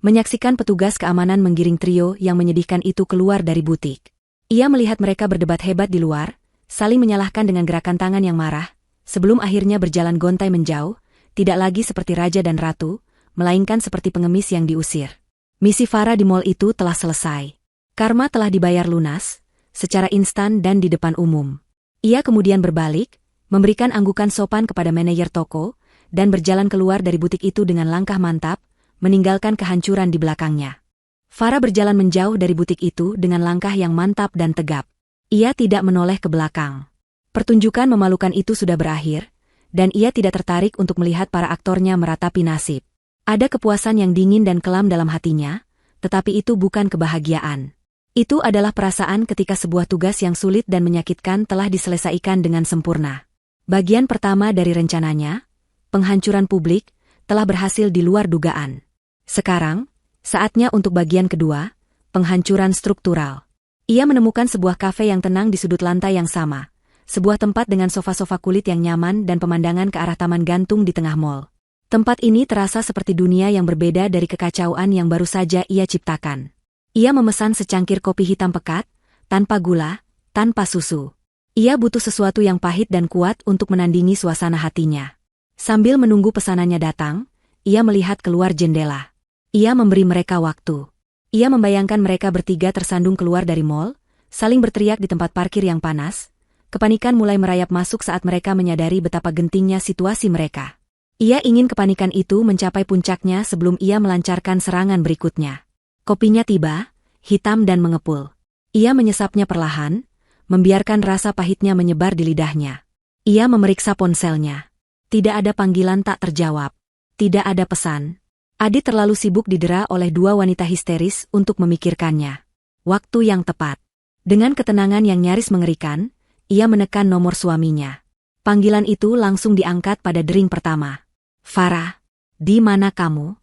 menyaksikan petugas keamanan menggiring trio yang menyedihkan itu keluar dari butik. Ia melihat mereka berdebat hebat di luar, saling menyalahkan dengan gerakan tangan yang marah, sebelum akhirnya berjalan gontai menjauh, tidak lagi seperti raja dan ratu, melainkan seperti pengemis yang diusir. Misi Farah di mal itu telah selesai. Karma telah dibayar lunas, secara instan dan di depan umum. Ia kemudian berbalik, memberikan anggukan sopan kepada manajer toko, dan berjalan keluar dari butik itu dengan langkah mantap, meninggalkan kehancuran di belakangnya. Farah berjalan menjauh dari butik itu dengan langkah yang mantap dan tegap. Ia tidak menoleh ke belakang. Pertunjukan memalukan itu sudah berakhir, dan ia tidak tertarik untuk melihat para aktornya meratapi nasib. Ada kepuasan yang dingin dan kelam dalam hatinya, tetapi itu bukan kebahagiaan. Itu adalah perasaan ketika sebuah tugas yang sulit dan menyakitkan telah diselesaikan dengan sempurna. Bagian pertama dari rencananya, penghancuran publik, telah berhasil di luar dugaan. Sekarang, saatnya untuk bagian kedua, penghancuran struktural. Ia menemukan sebuah kafe yang tenang di sudut lantai yang sama, sebuah tempat dengan sofa-sofa kulit yang nyaman dan pemandangan ke arah taman gantung di tengah mall. Tempat ini terasa seperti dunia yang berbeda dari kekacauan yang baru saja ia ciptakan. Ia memesan secangkir kopi hitam pekat, tanpa gula, tanpa susu. Ia butuh sesuatu yang pahit dan kuat untuk menandingi suasana hatinya. Sambil menunggu pesanannya datang, ia melihat keluar jendela. Ia memberi mereka waktu. Ia membayangkan mereka bertiga tersandung keluar dari mall, saling berteriak di tempat parkir yang panas. Kepanikan mulai merayap masuk saat mereka menyadari betapa gentingnya situasi mereka. Ia ingin kepanikan itu mencapai puncaknya sebelum ia melancarkan serangan berikutnya. Kopinya tiba, hitam dan mengepul. Ia menyesapnya perlahan, membiarkan rasa pahitnya menyebar di lidahnya. Ia memeriksa ponselnya. Tidak ada panggilan tak terjawab. Tidak ada pesan. Adit terlalu sibuk didera oleh dua wanita histeris untuk memikirkannya. Waktu yang tepat. Dengan ketenangan yang nyaris mengerikan, ia menekan nomor suaminya. Panggilan itu langsung diangkat pada dering pertama. Farah, di mana kamu?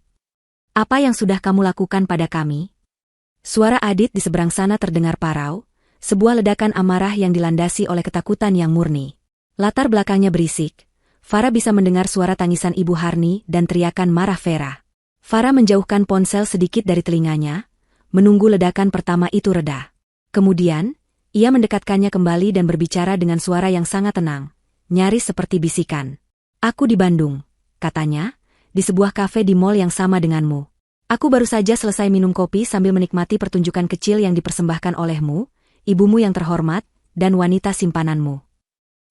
Apa yang sudah kamu lakukan pada kami? Suara Adit di seberang sana terdengar parau, sebuah ledakan amarah yang dilandasi oleh ketakutan yang murni. Latar belakangnya berisik. Farah bisa mendengar suara tangisan Ibu Harni dan teriakan marah Vera. Farah menjauhkan ponsel sedikit dari telinganya, menunggu ledakan pertama itu reda. Kemudian, ia mendekatkannya kembali dan berbicara dengan suara yang sangat tenang, nyaris seperti bisikan. Aku di Bandung, katanya, di sebuah kafe di mall yang sama denganmu. Aku baru saja selesai minum kopi sambil menikmati pertunjukan kecil yang dipersembahkan olehmu, ibumu yang terhormat, dan wanita simpananmu.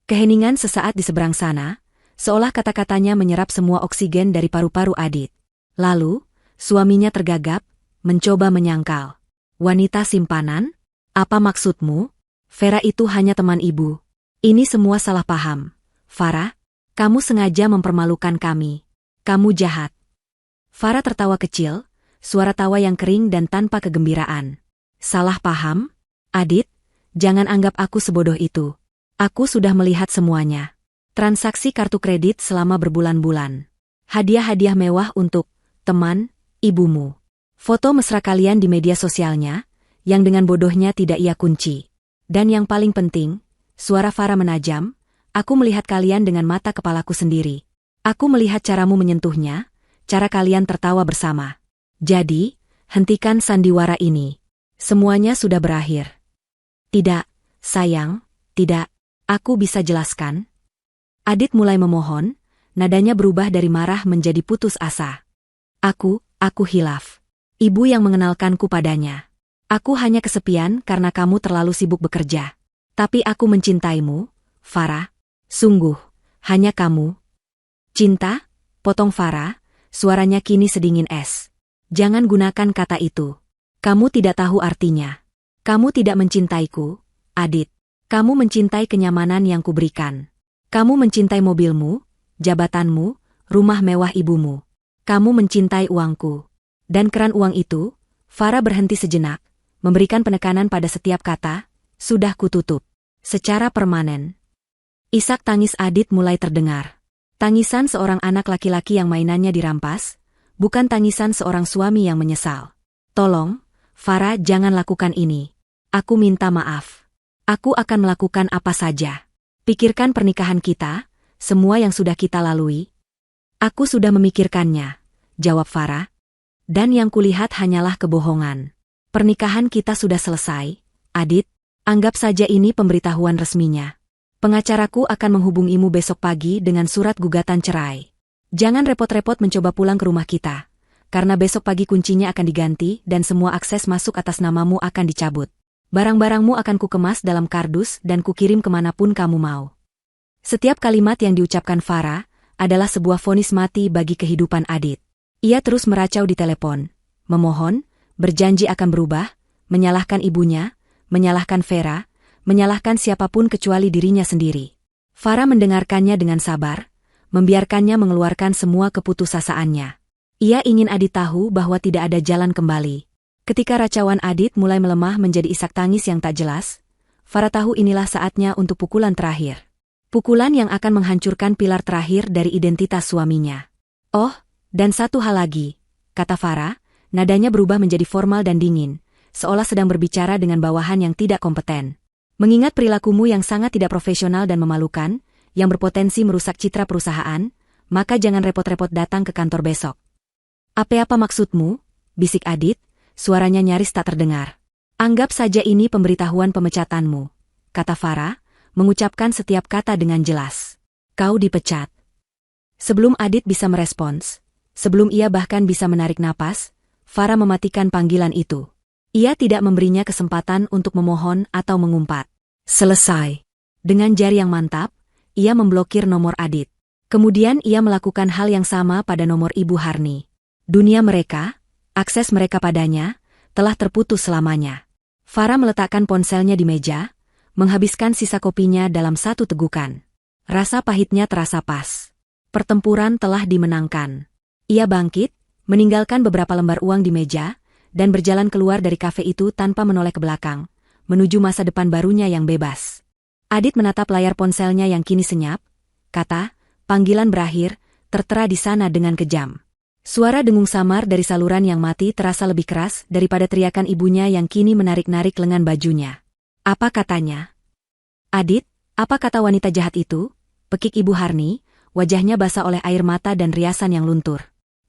Keheningan sesaat di seberang sana, seolah kata-katanya menyerap semua oksigen dari paru-paru Adit. Lalu, suaminya tergagap, mencoba menyangkal. Wanita simpanan? Apa maksudmu? Vera itu hanya teman ibu. Ini semua salah paham. Farah, kamu sengaja mempermalukan kami. Kamu jahat. Farah tertawa kecil, suara tawa yang kering dan tanpa kegembiraan. Salah paham? Adit, jangan anggap aku sebodoh itu. Aku sudah melihat semuanya. Transaksi kartu kredit selama berbulan-bulan. Hadiah-hadiah mewah untuk teman, ibumu. Foto mesra kalian di media sosialnya, yang dengan bodohnya tidak ia kunci. Dan yang paling penting, suara Farah menajam, aku melihat kalian dengan mata kepalaku sendiri. Aku melihat caramu menyentuhnya, cara kalian tertawa bersama. Jadi, hentikan sandiwara ini. Semuanya sudah berakhir. Tidak, sayang, tidak. Aku bisa jelaskan. Adit mulai memohon, nadanya berubah dari marah menjadi putus asa. Aku hilaf. Ibu yang mengenalkanku padanya. Aku hanya kesepian karena kamu terlalu sibuk bekerja. Tapi aku mencintaimu, Farah. Sungguh, hanya kamu. Cinta? Potong Farah, suaranya kini sedingin es. Jangan gunakan kata itu. Kamu tidak tahu artinya. Kamu tidak mencintaiku, Adit. Kamu mencintai kenyamanan yang kuberikan. Kamu mencintai mobilmu, jabatanmu, rumah mewah ibumu. Kamu mencintai uangku. Dan keran uang itu, Farah berhenti sejenak, memberikan penekanan pada setiap kata, sudah kututup. Secara permanen. Isak tangis Adit mulai terdengar. Tangisan seorang anak laki-laki yang mainannya dirampas, bukan tangisan seorang suami yang menyesal. Tolong, Farah, jangan lakukan ini. Aku minta maaf. Aku akan melakukan apa saja. Pikirkan pernikahan kita, semua yang sudah kita lalui. Aku sudah memikirkannya, jawab Farah. Dan yang kulihat hanyalah kebohongan. Pernikahan kita sudah selesai, Adit. Anggap saja ini pemberitahuan resminya. Pengacaraku akan menghubungimu besok pagi dengan surat gugatan cerai. Jangan repot-repot mencoba pulang ke rumah kita, karena besok pagi kuncinya akan diganti dan semua akses masuk atas namamu akan dicabut. Barang-barangmu akan kukemas dalam kardus dan kukirim kemanapun kamu mau. Setiap kalimat yang diucapkan Farah adalah sebuah vonis mati bagi kehidupan Adit. Ia terus meracau di telepon, memohon, berjanji akan berubah, menyalahkan ibunya, menyalahkan Vera, menyalahkan siapapun kecuali dirinya sendiri. Farah mendengarkannya dengan sabar, membiarkannya mengeluarkan semua keputusasaannya. Ia ingin Adit tahu bahwa tidak ada jalan kembali. Ketika racauan Adit mulai melemah menjadi isak tangis yang tak jelas, Farah tahu inilah saatnya untuk pukulan terakhir. Pukulan yang akan menghancurkan pilar terakhir dari identitas suaminya. Oh, dan satu hal lagi, kata Farah, nadanya berubah menjadi formal dan dingin, seolah sedang berbicara dengan bawahan yang tidak kompeten. Mengingat perilakumu yang sangat tidak profesional dan memalukan, yang berpotensi merusak citra perusahaan, maka jangan repot-repot datang ke kantor besok. Apa maksudmu? Bisik Adit, suaranya nyaris tak terdengar. Anggap saja ini pemberitahuan pemecatanmu, kata Farah, mengucapkan setiap kata dengan jelas. Kau dipecat. Sebelum Adit bisa merespons, sebelum ia bahkan bisa menarik napas, Farah mematikan panggilan itu. Ia tidak memberinya kesempatan untuk memohon atau mengumpat. Selesai. Dengan jari yang mantap, ia memblokir nomor Adit. Kemudian ia melakukan hal yang sama pada nomor Ibu Harni. Dunia mereka, akses mereka padanya, telah terputus selamanya. Farah meletakkan ponselnya di meja, menghabiskan sisa kopinya dalam satu tegukan. Rasa pahitnya terasa pas. Pertempuran telah dimenangkan. Ia bangkit, meninggalkan beberapa lembar uang di meja, dan berjalan keluar dari kafe itu tanpa menoleh ke belakang, menuju masa depan barunya yang bebas. Adit menatap layar ponselnya yang kini senyap, kata, panggilan berakhir, tertera di sana dengan kejam. Suara dengung samar dari saluran yang mati terasa lebih keras daripada teriakan ibunya yang kini menarik-narik lengan bajunya. Apa katanya? Adit, apa kata wanita jahat itu? Pekik Ibu Harni, wajahnya basah oleh air mata dan riasan yang luntur.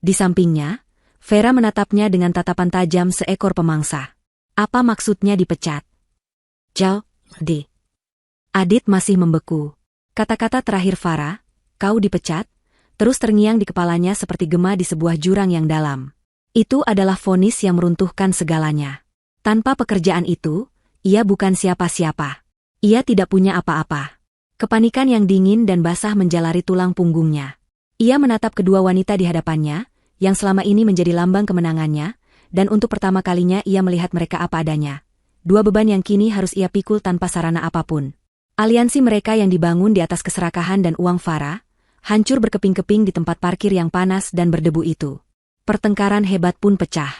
Di sampingnya, Vera menatapnya dengan tatapan tajam seekor pemangsa. Apa maksudnya dipecat? Jauh, D. Adit masih membeku. Kata-kata terakhir Farah, kau dipecat, terus terngiang di kepalanya seperti gema di sebuah jurang yang dalam. Itu adalah vonis yang meruntuhkan segalanya. Tanpa pekerjaan itu, ia bukan siapa-siapa. Ia tidak punya apa-apa. Kepanikan yang dingin dan basah menjalari tulang punggungnya. Ia menatap kedua wanita di hadapannya, yang selama ini menjadi lambang kemenangannya, dan untuk pertama kalinya ia melihat mereka apa adanya. Dua beban yang kini harus ia pikul tanpa sarana apapun. Aliansi mereka yang dibangun di atas keserakahan dan uang Farah, hancur berkeping-keping di tempat parkir yang panas dan berdebu itu. Pertengkaran hebat pun pecah.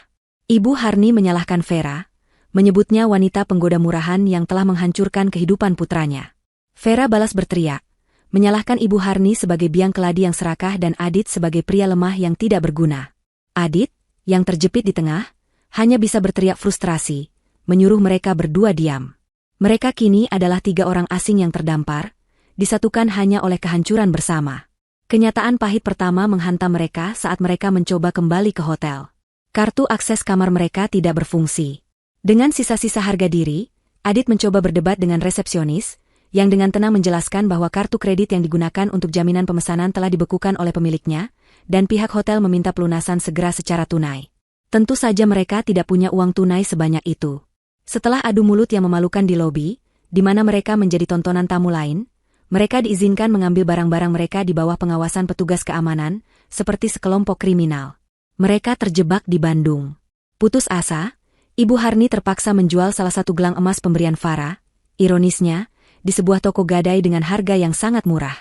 Ibu Harni menyalahkan Vera, menyebutnya wanita penggoda murahan yang telah menghancurkan kehidupan putranya. Vera balas berteriak, menyalahkan Ibu Harni sebagai biang keladi yang serakah dan Adit sebagai pria lemah yang tidak berguna. Adit, yang terjepit di tengah, hanya bisa berteriak frustrasi, menyuruh mereka berdua diam. Mereka kini adalah 3 orang asing yang terdampar, disatukan hanya oleh kehancuran bersama. Kenyataan pahit pertama menghantam mereka saat mereka mencoba kembali ke hotel. Kartu akses kamar mereka tidak berfungsi. Dengan sisa-sisa harga diri, Adit mencoba berdebat dengan resepsionis, yang dengan tenang menjelaskan bahwa kartu kredit yang digunakan untuk jaminan pemesanan telah dibekukan oleh pemiliknya, dan pihak hotel meminta pelunasan segera secara tunai. Tentu saja mereka tidak punya uang tunai sebanyak itu. Setelah adu mulut yang memalukan di lobi, di mana mereka menjadi tontonan tamu lain, mereka diizinkan mengambil barang-barang mereka di bawah pengawasan petugas keamanan, seperti sekelompok kriminal. Mereka terjebak di Bandung. Putus asa, Ibu Harni terpaksa menjual salah satu gelang emas pemberian Farah, ironisnya, di sebuah toko gadai dengan harga yang sangat murah.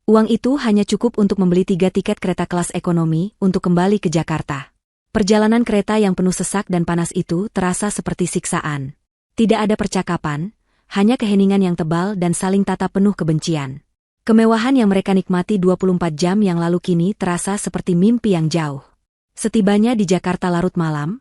Uang itu hanya cukup untuk membeli 3 tiket kereta kelas ekonomi untuk kembali ke Jakarta. Perjalanan kereta yang penuh sesak dan panas itu terasa seperti siksaan. Tidak ada percakapan, hanya keheningan yang tebal dan saling tatap penuh kebencian. Kemewahan yang mereka nikmati 24 jam yang lalu kini terasa seperti mimpi yang jauh. Setibanya di Jakarta larut malam,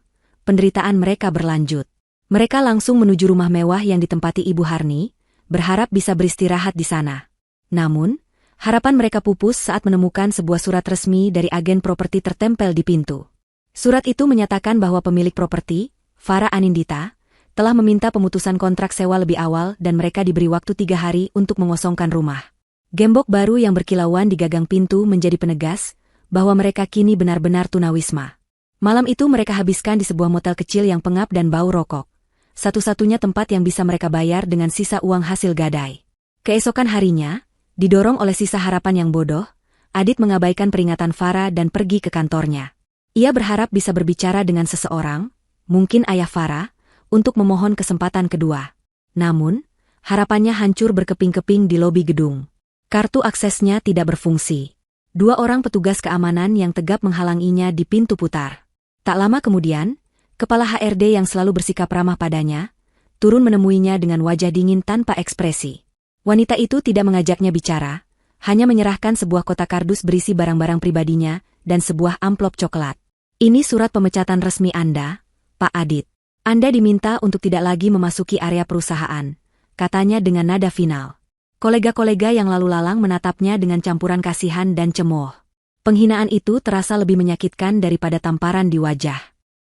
penderitaan mereka berlanjut. Mereka langsung menuju rumah mewah yang ditempati Ibu Harni, berharap bisa beristirahat di sana. Namun, harapan mereka pupus saat menemukan sebuah surat resmi dari agen properti tertempel di pintu. Surat itu menyatakan bahwa pemilik properti, Farah Anindita, telah meminta pemutusan kontrak sewa lebih awal dan mereka diberi waktu 3 hari untuk mengosongkan rumah. Gembok baru yang berkilauan di gagang pintu menjadi penegas bahwa mereka kini benar-benar tunawisma. Malam itu mereka habiskan di sebuah motel kecil yang pengap dan bau rokok. Satu-satunya tempat yang bisa mereka bayar dengan sisa uang hasil gadai. Keesokan harinya, didorong oleh sisa harapan yang bodoh, Adit mengabaikan peringatan Farah dan pergi ke kantornya. Ia berharap bisa berbicara dengan seseorang, mungkin ayah Farah, untuk memohon kesempatan kedua. Namun, harapannya hancur berkeping-keping di lobi gedung. Kartu aksesnya tidak berfungsi. 2 orang petugas keamanan yang tegap menghalanginya di pintu putar. Tak lama kemudian, kepala HRD yang selalu bersikap ramah padanya, turun menemuinya dengan wajah dingin tanpa ekspresi. Wanita itu tidak mengajaknya bicara, hanya menyerahkan sebuah kotak kardus berisi barang-barang pribadinya dan sebuah amplop coklat. Ini surat pemecatan resmi Anda, Pak Adit. Anda diminta untuk tidak lagi memasuki area perusahaan, katanya dengan nada final. Kolega-kolega yang lalu lalang menatapnya dengan campuran kasihan dan cemooh. Penghinaan itu terasa lebih menyakitkan daripada tamparan di wajah.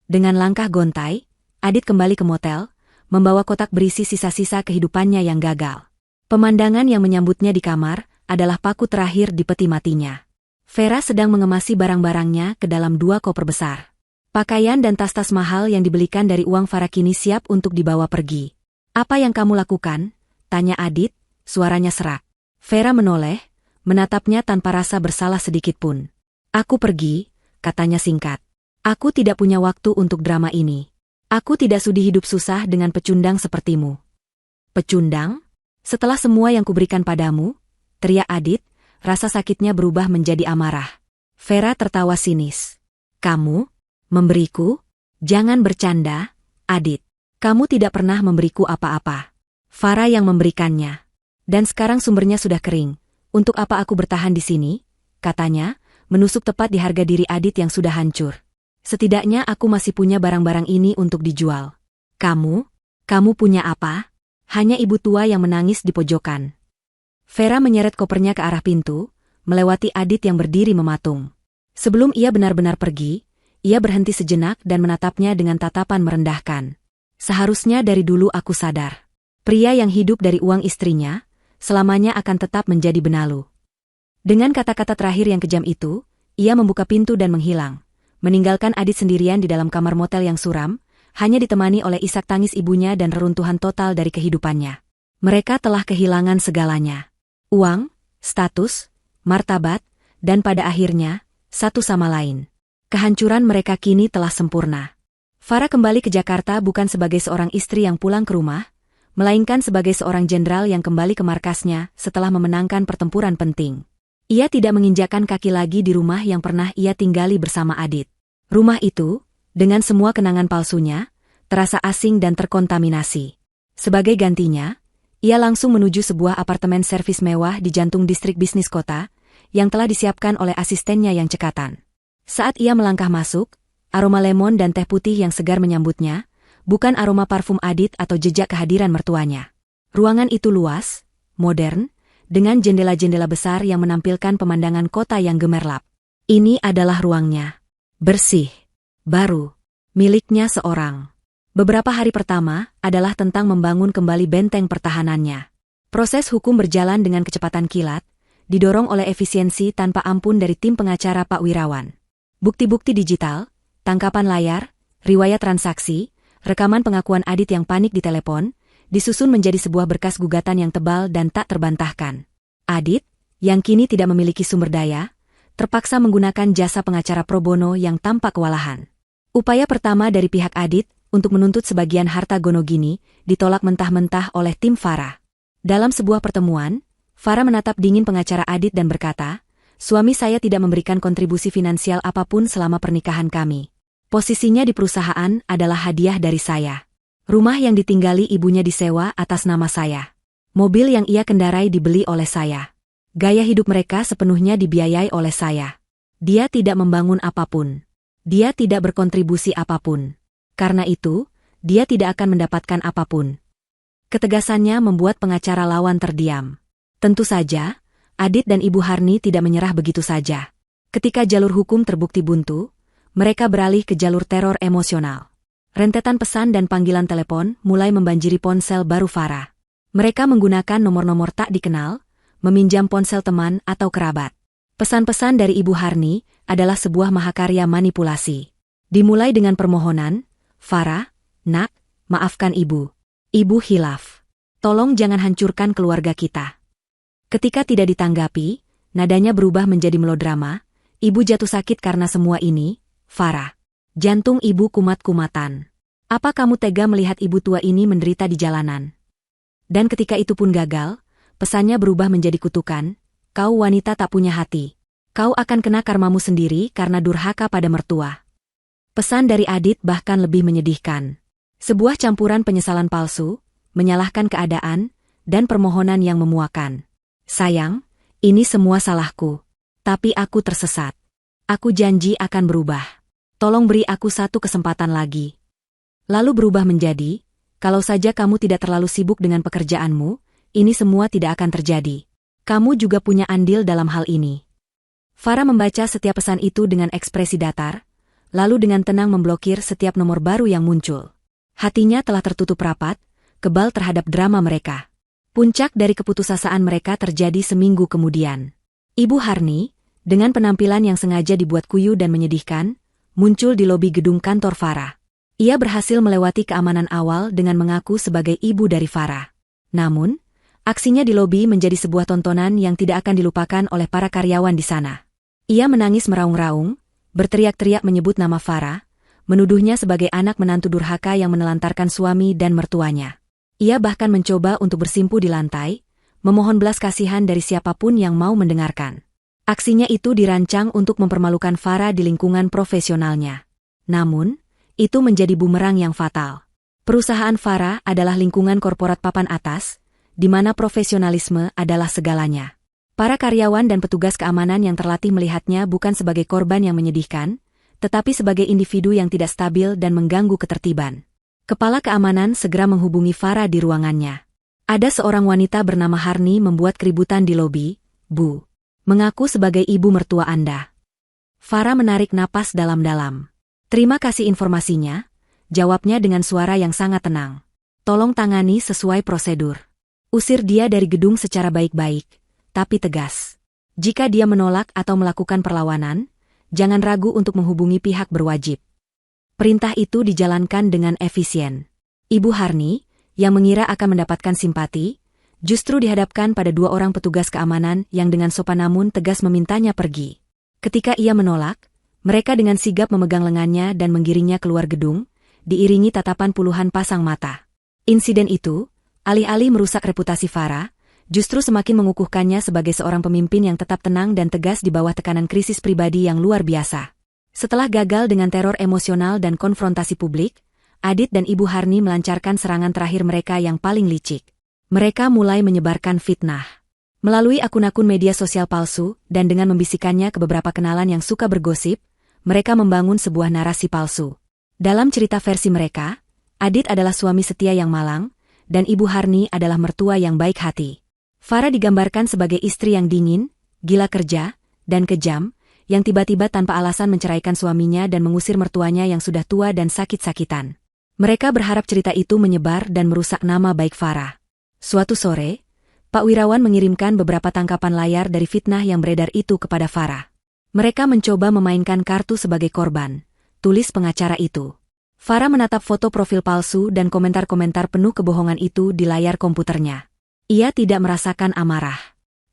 Dengan langkah gontai, Adit kembali ke motel, membawa kotak berisi sisa-sisa kehidupannya yang gagal. Pemandangan yang menyambutnya di kamar adalah paku terakhir di peti matinya. Vera sedang mengemasi barang-barangnya ke dalam 2 koper besar. Pakaian dan tas-tas mahal yang dibelikan dari uang Farah kini siap untuk dibawa pergi. Apa yang kamu lakukan? Tanya Adit, suaranya serak. Vera menoleh, menatapnya tanpa rasa bersalah sedikit pun. Aku pergi, katanya singkat. Aku tidak punya waktu untuk drama ini. Aku tidak sudi hidup susah dengan pecundang sepertimu. Pecundang? Setelah semua yang kuberikan padamu? Teriak Adit, rasa sakitnya berubah menjadi amarah. Vera tertawa sinis. Kamu? Memberiku? Jangan bercanda, Adit. Kamu tidak pernah memberiku apa-apa. Farah yang memberikannya. Dan sekarang sumbernya sudah kering. Untuk apa aku bertahan di sini? Katanya, menusuk tepat di harga diri Adit yang sudah hancur. Setidaknya aku masih punya barang-barang ini untuk dijual. Kamu punya apa? Hanya ibu tua yang menangis di pojokan. Vera menyeret kopernya ke arah pintu, melewati Adit yang berdiri mematung. Sebelum ia benar-benar pergi, ia berhenti sejenak dan menatapnya dengan tatapan merendahkan. Seharusnya dari dulu aku sadar. Pria yang hidup dari uang istrinya, selamanya akan tetap menjadi benalu. Dengan kata-kata terakhir yang kejam itu, ia membuka pintu dan menghilang, meninggalkan Adit sendirian di dalam kamar motel yang suram, hanya ditemani oleh isak tangis ibunya dan reruntuhan total dari kehidupannya. Mereka telah kehilangan segalanya. Uang, status, martabat, dan pada akhirnya, satu sama lain. Kehancuran mereka kini telah sempurna. Farah kembali ke Jakarta bukan sebagai seorang istri yang pulang ke rumah, melainkan sebagai seorang jenderal yang kembali ke markasnya setelah memenangkan pertempuran penting. Ia tidak menginjakkan kaki lagi di rumah yang pernah ia tinggali bersama Adit. Rumah itu, dengan semua kenangan palsunya, terasa asing dan terkontaminasi. Sebagai gantinya, ia langsung menuju sebuah apartemen servis mewah di jantung distrik bisnis kota, yang telah disiapkan oleh asistennya yang cekatan. Saat ia melangkah masuk, aroma lemon dan teh putih yang segar menyambutnya, bukan aroma parfum Adit atau jejak kehadiran mertuanya. Ruangan itu luas, modern, dengan jendela-jendela besar yang menampilkan pemandangan kota yang gemerlap. Ini adalah ruangnya. Bersih, baru, miliknya seorang. Beberapa hari pertama adalah tentang membangun kembali benteng pertahanannya. Proses hukum berjalan dengan kecepatan kilat, didorong oleh efisiensi tanpa ampun dari tim pengacara Pak Wirawan. Bukti-bukti digital, tangkapan layar, riwayat transaksi, rekaman pengakuan Adit yang panik di telepon, disusun menjadi sebuah berkas gugatan yang tebal dan tak terbantahkan. Adit, yang kini tidak memiliki sumber daya, terpaksa menggunakan jasa pengacara pro bono yang tampak kewalahan. Upaya pertama dari pihak Adit untuk menuntut sebagian harta Gonogini ditolak mentah-mentah oleh tim Farah. Dalam sebuah pertemuan, Farah menatap dingin pengacara Adit dan berkata, "Suami saya tidak memberikan kontribusi finansial apapun selama pernikahan kami. Posisinya di perusahaan adalah hadiah dari saya. Rumah yang ditinggali ibunya disewa atas nama saya. Mobil yang ia kendarai dibeli oleh saya. Gaya hidup mereka sepenuhnya dibiayai oleh saya. Dia tidak membangun apapun. Dia tidak berkontribusi apapun. Karena itu, dia tidak akan mendapatkan apapun." Ketegasannya membuat pengacara lawan terdiam. Tentu saja, Adit dan Ibu Harni tidak menyerah begitu saja. Ketika jalur hukum terbukti buntu, mereka beralih ke jalur teror emosional. Rentetan pesan dan panggilan telepon mulai membanjiri ponsel baru Farah. Mereka menggunakan nomor-nomor tak dikenal, meminjam ponsel teman atau kerabat. Pesan-pesan dari Ibu Harni adalah sebuah mahakarya manipulasi. Dimulai dengan permohonan, "Farah, nak, maafkan ibu. Ibu hilaf. Tolong jangan hancurkan keluarga kita." Ketika tidak ditanggapi, nadanya berubah menjadi melodrama. "Ibu jatuh sakit karena semua ini, Farah. Jantung ibu kumat-kumatan. Apa kamu tega melihat ibu tua ini menderita di jalanan?" Dan ketika itu pun gagal, pesannya berubah menjadi kutukan, "Kau wanita tak punya hati. Kau akan kena karmamu sendiri karena durhaka pada mertua." Pesan dari Adit bahkan lebih menyedihkan. Sebuah campuran penyesalan palsu, menyalahkan keadaan, dan permohonan yang memuakan. "Sayang, ini semua salahku. Tapi aku tersesat. Aku janji akan berubah. Tolong beri aku satu kesempatan lagi." Lalu berubah menjadi, "Kalau saja kamu tidak terlalu sibuk dengan pekerjaanmu, ini semua tidak akan terjadi. Kamu juga punya andil dalam hal ini." Farah membaca setiap pesan itu dengan ekspresi datar, lalu dengan tenang memblokir setiap nomor baru yang muncul. Hatinya telah tertutup rapat, kebal terhadap drama mereka. Puncak dari keputusasaan mereka terjadi seminggu kemudian. Ibu Harni, dengan penampilan yang sengaja dibuat kuyu dan menyedihkan, muncul di lobi gedung kantor Farah. Ia berhasil melewati keamanan awal dengan mengaku sebagai ibu dari Farah. Namun, aksinya di lobi menjadi sebuah tontonan yang tidak akan dilupakan oleh para karyawan di sana. Ia menangis meraung-raung, berteriak-teriak menyebut nama Farah, menuduhnya sebagai anak menantu durhaka yang menelantarkan suami dan mertuanya. Ia bahkan mencoba untuk bersimpu di lantai, memohon belas kasihan dari siapapun yang mau mendengarkan. Aksinya itu dirancang untuk mempermalukan Farah di lingkungan profesionalnya. Namun, itu menjadi bumerang yang fatal. Perusahaan Farah adalah lingkungan korporat papan atas, di mana profesionalisme adalah segalanya. Para karyawan dan petugas keamanan yang terlatih melihatnya bukan sebagai korban yang menyedihkan, tetapi sebagai individu yang tidak stabil dan mengganggu ketertiban. Kepala keamanan segera menghubungi Farah di ruangannya. Ada seorang wanita bernama Harni membuat keributan di lobi, Bu. Mengaku sebagai ibu mertua Anda. Farah menarik napas dalam-dalam. Terima kasih informasinya, jawabnya dengan suara yang sangat tenang. Tolong tangani sesuai prosedur. Usir dia dari gedung secara baik-baik, tapi tegas. Jika dia menolak atau melakukan perlawanan, jangan ragu untuk menghubungi pihak berwajib. Perintah itu dijalankan dengan efisien. Ibu Harni, yang mengira akan mendapatkan simpati, justru dihadapkan pada dua orang petugas keamanan yang dengan sopan namun tegas memintanya pergi. Ketika ia menolak, mereka dengan sigap memegang lengannya dan menggiringnya keluar gedung, diiringi tatapan puluhan pasang mata. Insiden itu, alih-alih merusak reputasi Farah, justru semakin mengukuhkannya sebagai seorang pemimpin yang tetap tenang dan tegas di bawah tekanan krisis pribadi yang luar biasa. Setelah gagal dengan teror emosional dan konfrontasi publik, Adit dan Ibu Harni melancarkan serangan terakhir mereka yang paling licik. Mereka mulai menyebarkan fitnah. Melalui akun-akun media sosial palsu dan dengan membisikannya ke beberapa kenalan yang suka bergosip, mereka membangun sebuah narasi palsu. Dalam cerita versi mereka, Adit adalah suami setia yang malang, dan Ibu Harni adalah mertua yang baik hati. Farah digambarkan sebagai istri yang dingin, gila kerja, dan kejam, yang tiba-tiba tanpa alasan menceraikan suaminya dan mengusir mertuanya yang sudah tua dan sakit-sakitan. Mereka berharap cerita itu menyebar dan merusak nama baik Farah. Suatu sore, Pak Wirawan mengirimkan beberapa tangkapan layar dari fitnah yang beredar itu kepada Farah. Mereka mencoba memainkan kartu sebagai korban, tulis pengacara itu. Farah menatap foto profil palsu dan komentar-komentar penuh kebohongan itu di layar komputernya. Ia tidak merasakan amarah.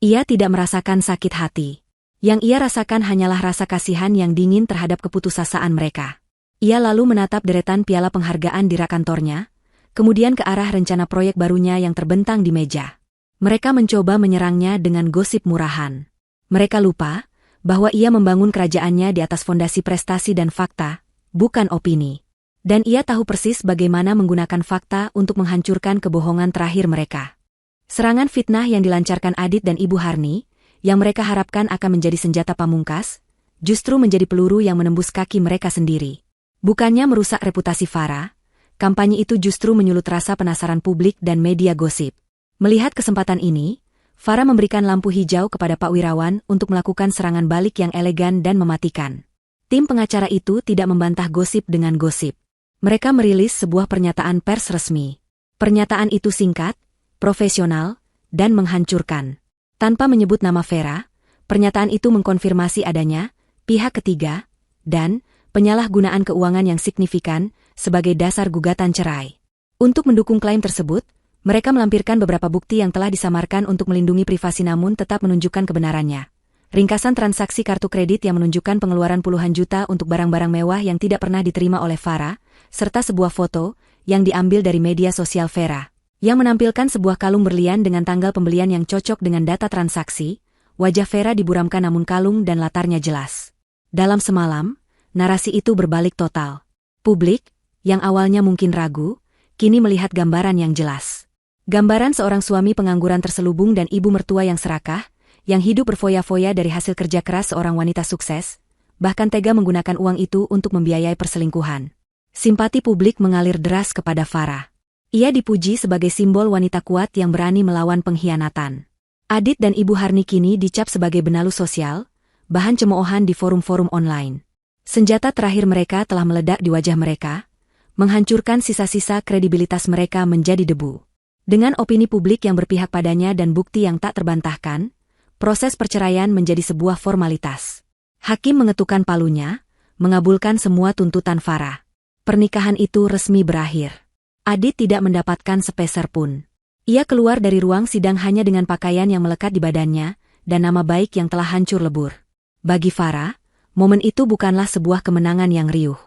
Ia tidak merasakan sakit hati. Yang ia rasakan hanyalah rasa kasihan yang dingin terhadap keputusasaan mereka. Ia lalu menatap deretan piala penghargaan di rak kantornya, kemudian ke arah rencana proyek barunya yang terbentang di meja. Mereka mencoba menyerangnya dengan gosip murahan. Mereka lupa bahwa ia membangun kerajaannya di atas fondasi prestasi dan fakta, bukan opini. Dan ia tahu persis bagaimana menggunakan fakta untuk menghancurkan kebohongan terakhir mereka. Serangan fitnah yang dilancarkan Adit dan Ibu Harni, yang mereka harapkan akan menjadi senjata pamungkas, justru menjadi peluru yang menembus kaki mereka sendiri. Bukannya merusak reputasi Farah, kampanye itu justru menyulut rasa penasaran publik dan media gosip. Melihat kesempatan ini, Farah memberikan lampu hijau kepada Pak Wirawan untuk melakukan serangan balik yang elegan dan mematikan. Tim pengacara itu tidak membantah gosip dengan gosip. Mereka merilis sebuah pernyataan pers resmi. Pernyataan itu singkat, profesional, dan menghancurkan. Tanpa menyebut nama Vera, pernyataan itu mengkonfirmasi adanya pihak ketiga dan penyalahgunaan keuangan yang signifikan sebagai dasar gugatan cerai. Untuk mendukung klaim tersebut, mereka melampirkan beberapa bukti yang telah disamarkan untuk melindungi privasi namun tetap menunjukkan kebenarannya. Ringkasan transaksi kartu kredit yang menunjukkan pengeluaran puluhan juta untuk barang-barang mewah yang tidak pernah diterima oleh Farah, serta sebuah foto yang diambil dari media sosial Vera, yang menampilkan sebuah kalung berlian dengan tanggal pembelian yang cocok dengan data transaksi. Wajah Vera diburamkan namun kalung dan latarnya jelas. Dalam semalam, narasi itu berbalik total. Publik, yang awalnya mungkin ragu, kini melihat gambaran yang jelas. Gambaran seorang suami pengangguran terselubung dan ibu mertua yang serakah, yang hidup berfoya-foya dari hasil kerja keras seorang wanita sukses, bahkan tega menggunakan uang itu untuk membiayai perselingkuhan. Simpati publik mengalir deras kepada Farah. Ia dipuji sebagai simbol wanita kuat yang berani melawan pengkhianatan. Adit dan Ibu Harni kini dicap sebagai benalu sosial, bahan cemoohan di forum-forum online. Senjata terakhir mereka telah meledak di wajah mereka, menghancurkan sisa-sisa kredibilitas mereka menjadi debu. Dengan opini publik yang berpihak padanya dan bukti yang tak terbantahkan, proses perceraian menjadi sebuah formalitas. Hakim mengetukkan palunya, mengabulkan semua tuntutan Farah. Pernikahan itu resmi berakhir. Adit tidak mendapatkan sepeser pun. Ia keluar dari ruang sidang hanya dengan pakaian yang melekat di badannya, dan nama baik yang telah hancur lebur. Bagi Farah, momen itu bukanlah sebuah kemenangan yang riuh.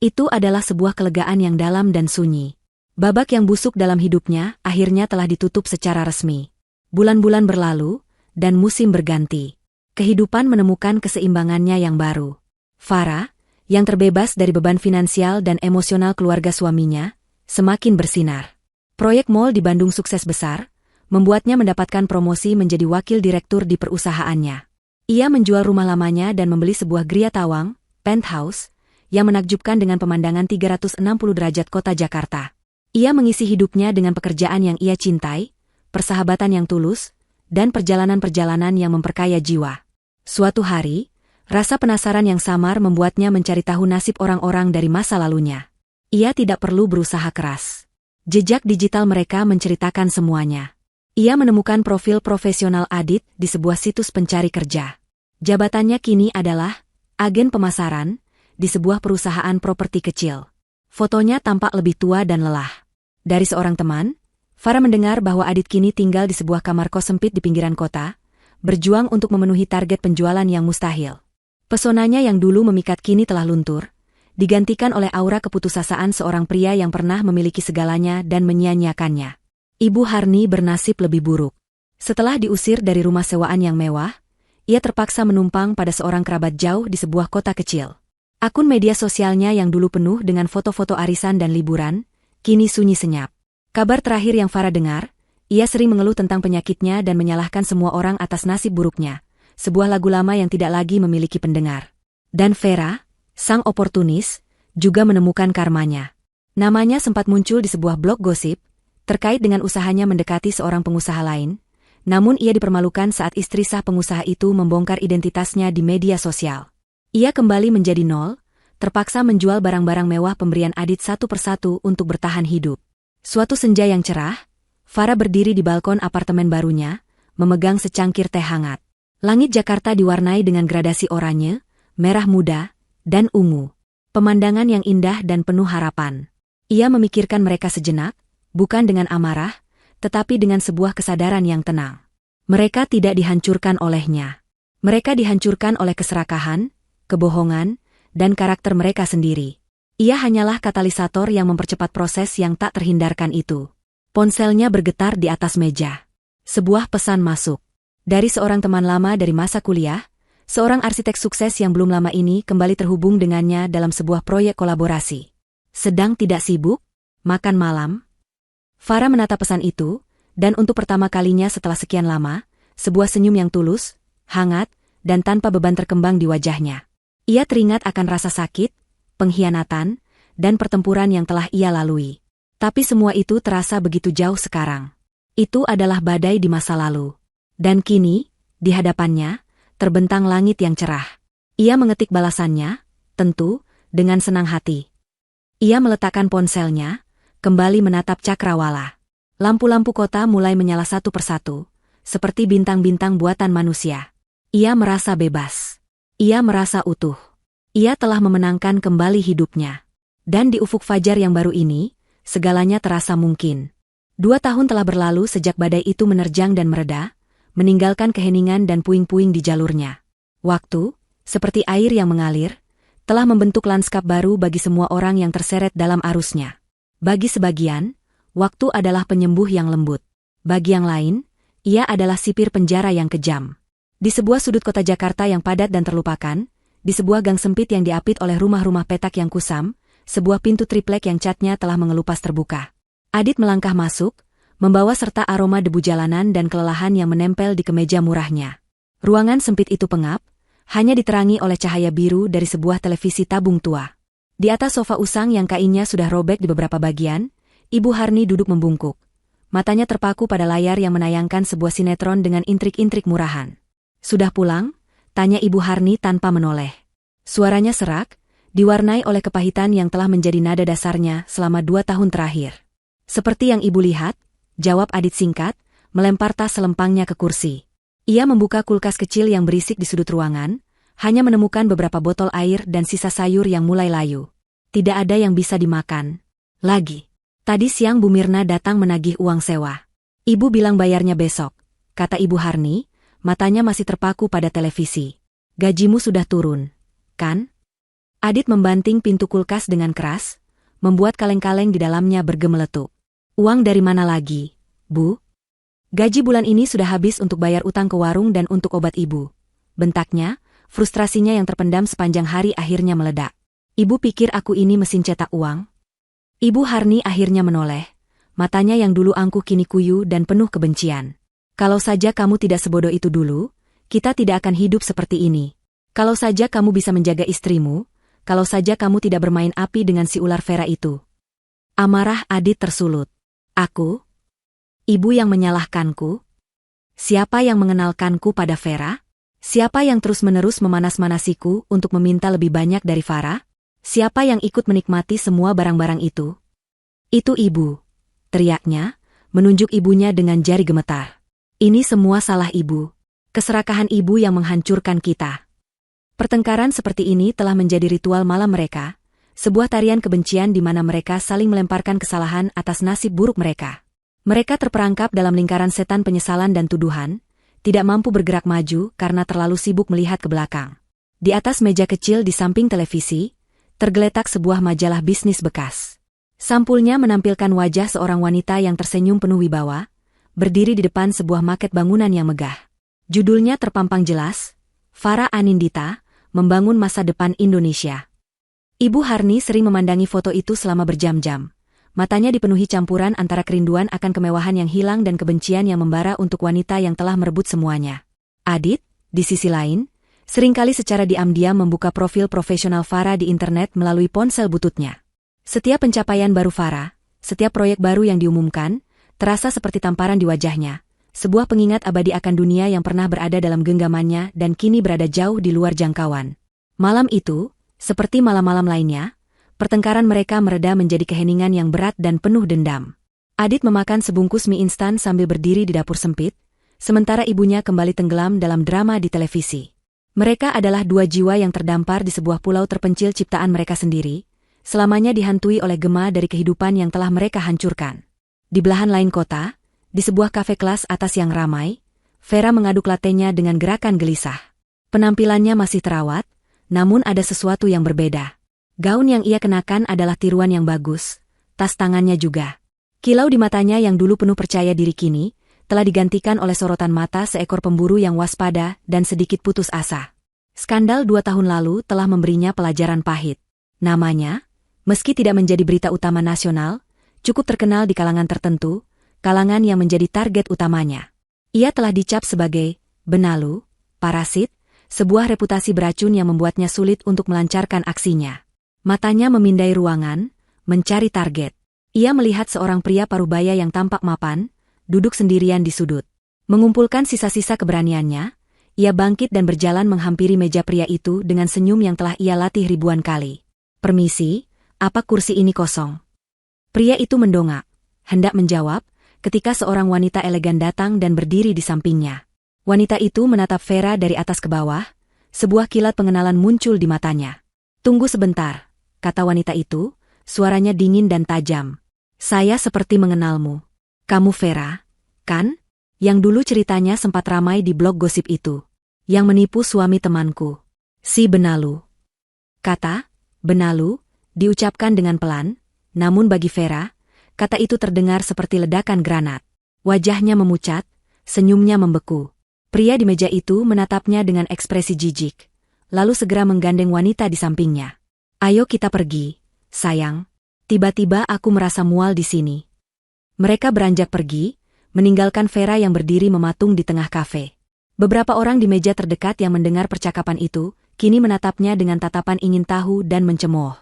Itu adalah sebuah kelegaan yang dalam dan sunyi. Babak yang busuk dalam hidupnya akhirnya telah ditutup secara resmi. Bulan-bulan berlalu, dan musim berganti. Kehidupan menemukan keseimbangannya yang baru. Farah, yang terbebas dari beban finansial dan emosional keluarga suaminya, semakin bersinar. Proyek mall di Bandung sukses besar, membuatnya mendapatkan promosi menjadi wakil direktur di perusahaannya. Ia menjual rumah lamanya dan membeli sebuah Gria Tawang, penthouse, yang menakjubkan dengan pemandangan 360 derajat kota Jakarta. Ia mengisi hidupnya dengan pekerjaan yang ia cintai, persahabatan yang tulus, dan perjalanan-perjalanan yang memperkaya jiwa. Suatu hari, rasa penasaran yang samar membuatnya mencari tahu nasib orang-orang dari masa lalunya. Ia tidak perlu berusaha keras. Jejak digital mereka menceritakan semuanya. Ia menemukan profil profesional Adit di sebuah situs pencari kerja. Jabatannya kini adalah agen pemasaran di sebuah perusahaan properti kecil. Fotonya tampak lebih tua dan lelah. Dari seorang teman, Farah mendengar bahwa Adit kini tinggal di sebuah kamar kos sempit di pinggiran kota, berjuang untuk memenuhi target penjualan yang mustahil. Pesonanya yang dulu memikat kini telah luntur, digantikan oleh aura keputusasaan seorang pria yang pernah memiliki segalanya dan menyia-nyiakannya. Ibu Harni bernasib lebih buruk. Setelah diusir dari rumah sewaan yang mewah, ia terpaksa menumpang pada seorang kerabat jauh di sebuah kota kecil. Akun media sosialnya yang dulu penuh dengan foto-foto arisan dan liburan, kini sunyi senyap. Kabar terakhir yang Farah dengar, ia sering mengeluh tentang penyakitnya dan menyalahkan semua orang atas nasib buruknya, sebuah lagu lama yang tidak lagi memiliki pendengar. Dan Vera, sang oportunis, juga menemukan karmanya. Namanya sempat muncul di sebuah blog gosip, terkait dengan usahanya mendekati seorang pengusaha lain, namun ia dipermalukan saat istri sah pengusaha itu membongkar identitasnya di media sosial. Ia kembali menjadi nol, terpaksa menjual barang-barang mewah pemberian Adit satu persatu untuk bertahan hidup. Suatu senja yang cerah, Farah berdiri di balkon apartemen barunya, memegang secangkir teh hangat. Langit Jakarta diwarnai dengan gradasi oranye, merah muda, dan ungu. Pemandangan yang indah dan penuh harapan. Ia memikirkan mereka sejenak, bukan dengan amarah, tetapi dengan sebuah kesadaran yang tenang. Mereka tidak dihancurkan olehnya. Mereka dihancurkan oleh keserakahan, kebohongan, dan karakter mereka sendiri. Ia hanyalah katalisator yang mempercepat proses yang tak terhindarkan itu. Ponselnya bergetar di atas meja. Sebuah pesan masuk. Dari seorang teman lama dari masa kuliah, seorang arsitek sukses yang belum lama ini kembali terhubung dengannya dalam sebuah proyek kolaborasi. Sedang tidak sibuk? Makan malam? Farah menatap pesan itu, dan untuk pertama kalinya setelah sekian lama, sebuah senyum yang tulus, hangat, dan tanpa beban terkembang di wajahnya. Ia teringat akan rasa sakit, pengkhianatan, dan pertempuran yang telah ia lalui. Tapi semua itu terasa begitu jauh sekarang. Itu adalah badai di masa lalu. Dan kini, di hadapannya, terbentang langit yang cerah. Ia mengetik balasannya, tentu, dengan senang hati. Ia meletakkan ponselnya, kembali menatap cakrawala. Lampu-lampu kota mulai menyala satu persatu, seperti bintang-bintang buatan manusia. Ia merasa bebas. Ia merasa utuh. Ia telah memenangkan kembali hidupnya. Dan di ufuk fajar yang baru ini, segalanya terasa mungkin. 2 tahun telah berlalu sejak badai itu menerjang dan mereda, meninggalkan keheningan dan puing-puing di jalurnya. Waktu, seperti air yang mengalir, telah membentuk lanskap baru bagi semua orang yang terseret dalam arusnya. Bagi sebagian, waktu adalah penyembuh yang lembut. Bagi yang lain, ia adalah sipir penjara yang kejam. Di sebuah sudut kota Jakarta yang padat dan terlupakan, di sebuah gang sempit yang diapit oleh rumah-rumah petak yang kusam, sebuah pintu triplek yang catnya telah mengelupas terbuka. Adit melangkah masuk, membawa serta aroma debu jalanan dan kelelahan yang menempel di kemeja murahnya. Ruangan sempit itu pengap, hanya diterangi oleh cahaya biru dari sebuah televisi tabung tua. Di atas sofa usang yang kainnya sudah robek di beberapa bagian, Ibu Harni duduk membungkuk. Matanya terpaku pada layar yang menayangkan sebuah sinetron dengan intrik-intrik murahan. "Sudah pulang?" tanya Ibu Harni tanpa menoleh. Suaranya serak, diwarnai oleh kepahitan yang telah menjadi nada dasarnya selama 2 tahun terakhir. "Seperti yang Ibu lihat," jawab Adit singkat, melempar tas selempangnya ke kursi. Ia membuka kulkas kecil yang berisik di sudut ruangan, hanya menemukan beberapa botol air dan sisa sayur yang mulai layu. Tidak ada yang bisa dimakan. Lagi. Tadi siang Bu Mirna datang menagih uang sewa. "Ibu bilang bayarnya besok," kata Ibu Harni, matanya masih terpaku pada televisi. "Gajimu sudah turun, kan?" Adit membanting pintu kulkas dengan keras, membuat kaleng-kaleng di dalamnya bergemeletup. "Uang dari mana lagi, Bu?" "Gaji bulan ini sudah habis untuk bayar utang ke warung dan untuk obat Ibu," bentaknya. Frustrasinya yang terpendam sepanjang hari akhirnya meledak. "Ibu pikir aku ini mesin cetak uang?" Ibu Harni akhirnya menoleh, matanya yang dulu angkuh kini kuyu dan penuh kebencian. Kalau saja kamu tidak sebodoh itu dulu, kita tidak akan hidup seperti ini. Kalau saja kamu bisa menjaga istrimu, kalau saja kamu tidak bermain api dengan si ular Vera itu. Amarah Adit tersulut. Aku? Ibu yang menyalahkanku? Siapa yang mengenalkanku pada Vera? Siapa yang terus-menerus memanas-manasiku untuk meminta lebih banyak dari Farah? Siapa yang ikut menikmati semua barang-barang itu? Itu ibu, teriaknya, menunjuk ibunya dengan jari gemetar. Ini semua salah ibu. Keserakahan ibu yang menghancurkan kita. Pertengkaran seperti ini telah menjadi ritual malam mereka, sebuah tarian kebencian di mana mereka saling melemparkan kesalahan atas nasib buruk mereka. Mereka terperangkap dalam lingkaran setan penyesalan dan tuduhan, tidak mampu bergerak maju karena terlalu sibuk melihat ke belakang. Di atas meja kecil di samping televisi, tergeletak sebuah majalah bisnis bekas. Sampulnya menampilkan wajah seorang wanita yang tersenyum penuh wibawa, berdiri di depan sebuah maket bangunan yang megah. Judulnya terpampang jelas, Farah Anindita, Membangun Masa Depan Indonesia. Ibu Harni sering memandangi foto itu selama berjam-jam. Matanya dipenuhi campuran antara kerinduan akan kemewahan yang hilang dan kebencian yang membara untuk wanita yang telah merebut semuanya. Adit, di sisi lain, seringkali secara diam-diam membuka profil profesional Farah di internet melalui ponsel bututnya. Setiap pencapaian baru Farah, setiap proyek baru yang diumumkan, terasa seperti tamparan di wajahnya, sebuah pengingat abadi akan dunia yang pernah berada dalam genggamannya dan kini berada jauh di luar jangkauan. Malam itu, seperti malam-malam lainnya, pertengkaran mereka mereda menjadi keheningan yang berat dan penuh dendam. Adit memakan sebungkus mie instan sambil berdiri di dapur sempit, sementara ibunya kembali tenggelam dalam drama di televisi. Mereka adalah dua jiwa yang terdampar di sebuah pulau terpencil ciptaan mereka sendiri, selamanya dihantui oleh gema dari kehidupan yang telah mereka hancurkan. Di belahan lain kota, di sebuah kafe kelas atas yang ramai, Vera mengaduk latenya dengan gerakan gelisah. Penampilannya masih terawat, namun ada sesuatu yang berbeda. Gaun yang ia kenakan adalah tiruan yang bagus, tas tangannya juga. Kilau di matanya yang dulu penuh percaya diri kini, telah digantikan oleh sorotan mata seekor pemburu yang waspada dan sedikit putus asa. Skandal 2 tahun lalu telah memberinya pelajaran pahit. Namanya, meski tidak menjadi berita utama nasional, cukup terkenal di kalangan tertentu, kalangan yang menjadi target utamanya. Ia telah dicap sebagai benalu, parasit, sebuah reputasi beracun yang membuatnya sulit untuk melancarkan aksinya. Matanya memindai ruangan, mencari target. Ia melihat seorang pria parubaya yang tampak mapan, duduk sendirian di sudut. Mengumpulkan sisa-sisa keberaniannya, ia bangkit dan berjalan menghampiri meja pria itu dengan senyum yang telah ia latih ribuan kali. "Permisi, apa kursi ini kosong?" Pria itu mendongak, hendak menjawab, ketika seorang wanita elegan datang dan berdiri di sampingnya. Wanita itu menatap Vera dari atas ke bawah, sebuah kilat pengenalan muncul di matanya. "Tunggu sebentar," kata wanita itu, suaranya dingin dan tajam. "Saya seperti mengenalmu. Kamu Vera, kan? Yang dulu ceritanya sempat ramai di blog gosip itu. Yang menipu suami temanku. Si Benalu." Kata Benalu diucapkan dengan pelan, namun bagi Vera, kata itu terdengar seperti ledakan granat. Wajahnya memucat, senyumnya membeku. Pria di meja itu menatapnya dengan ekspresi jijik, lalu segera menggandeng wanita di sampingnya. "Ayo kita pergi, sayang. Tiba-tiba aku merasa mual di sini." Mereka beranjak pergi, meninggalkan Vera yang berdiri mematung di tengah kafe. Beberapa orang di meja terdekat yang mendengar percakapan itu, kini menatapnya dengan tatapan ingin tahu dan mencemooh.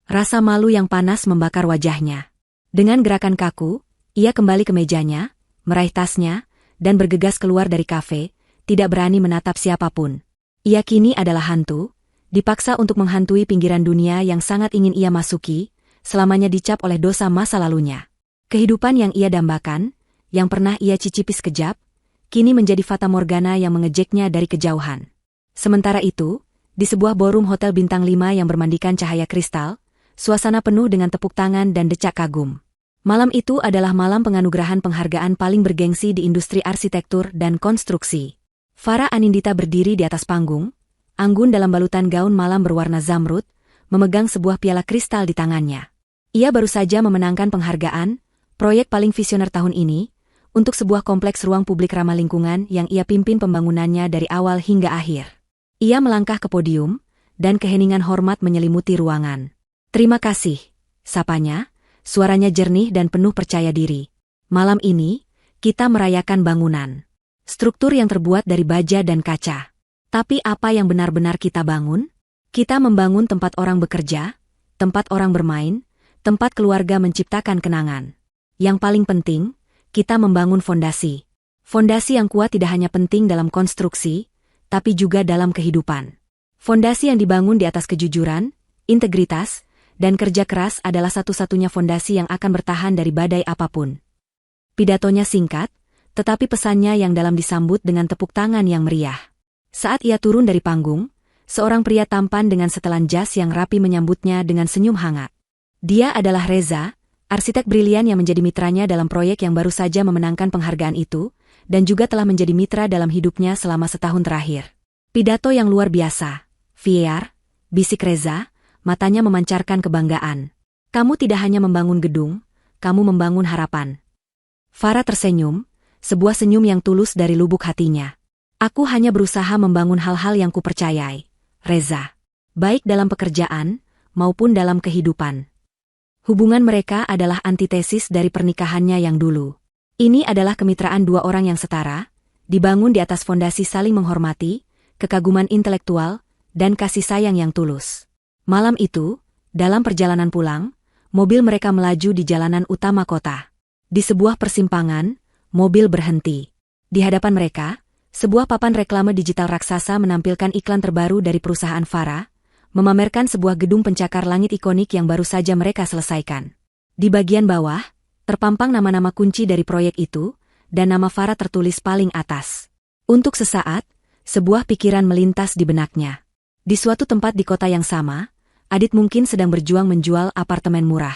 Rasa malu yang panas membakar wajahnya. Dengan gerakan kaku, ia kembali ke mejanya, meraih tasnya, dan bergegas keluar dari kafe, tidak berani menatap siapapun. Ia kini adalah hantu, dipaksa untuk menghantui pinggiran dunia yang sangat ingin ia masuki, selamanya dicap oleh dosa masa lalunya. Kehidupan yang ia dambakan, yang pernah ia cicipi sekejap, kini menjadi fata morgana yang mengejeknya dari kejauhan. Sementara itu, di sebuah ballroom hotel bintang 5 yang bermandikan cahaya kristal, suasana penuh dengan tepuk tangan dan decak kagum. Malam itu adalah malam penganugerahan penghargaan paling bergengsi di industri arsitektur dan konstruksi. Farah Anindita berdiri di atas panggung, anggun dalam balutan gaun malam berwarna zamrud, memegang sebuah piala kristal di tangannya. Ia baru saja memenangkan penghargaan, proyek paling visioner tahun ini, untuk sebuah kompleks ruang publik ramah lingkungan yang ia pimpin pembangunannya dari awal hingga akhir. Ia melangkah ke podium, dan keheningan hormat menyelimuti ruangan. "Terima kasih," sapanya, suaranya jernih dan penuh percaya diri. Malam ini, kita merayakan bangunan. Struktur yang terbuat dari baja dan kaca. Tapi apa yang benar-benar kita bangun? Kita membangun tempat orang bekerja, tempat orang bermain, tempat keluarga menciptakan kenangan. Yang paling penting, kita membangun fondasi. Fondasi yang kuat tidak hanya penting dalam konstruksi, tapi juga dalam kehidupan. Fondasi yang dibangun di atas kejujuran, integritas, dan kerja keras adalah satu-satunya fondasi yang akan bertahan dari badai apapun. Pidatonya singkat, tetapi pesannya yang dalam disambut dengan tepuk tangan yang meriah. Saat ia turun dari panggung, seorang pria tampan dengan setelan jas yang rapi menyambutnya dengan senyum hangat. Dia adalah Reza, arsitek brilian yang menjadi mitranya dalam proyek yang baru saja memenangkan penghargaan itu, dan juga telah menjadi mitra dalam hidupnya selama setahun terakhir. Pidato yang luar biasa. Fier, bisik Reza, matanya memancarkan kebanggaan. Kamu tidak hanya membangun gedung, kamu membangun harapan. Farah tersenyum, sebuah senyum yang tulus dari lubuk hatinya. Aku hanya berusaha membangun hal-hal yang kupercayai, Reza. Baik dalam pekerjaan, maupun dalam kehidupan. Hubungan mereka adalah antitesis dari pernikahannya yang dulu. Ini adalah kemitraan dua orang yang setara, dibangun di atas fondasi saling menghormati, kekaguman intelektual, dan kasih sayang yang tulus. Malam itu, dalam perjalanan pulang, mobil mereka melaju di jalanan utama kota. Di sebuah persimpangan, mobil berhenti. Di hadapan mereka, sebuah papan reklame digital raksasa menampilkan iklan terbaru dari perusahaan Farah, memamerkan sebuah gedung pencakar langit ikonik yang baru saja mereka selesaikan. Di bagian bawah, terpampang nama-nama kunci dari proyek itu, dan nama Farah tertulis paling atas. Untuk sesaat, sebuah pikiran melintas di benaknya. Di suatu tempat di kota yang sama, Adit mungkin sedang berjuang menjual apartemen murah.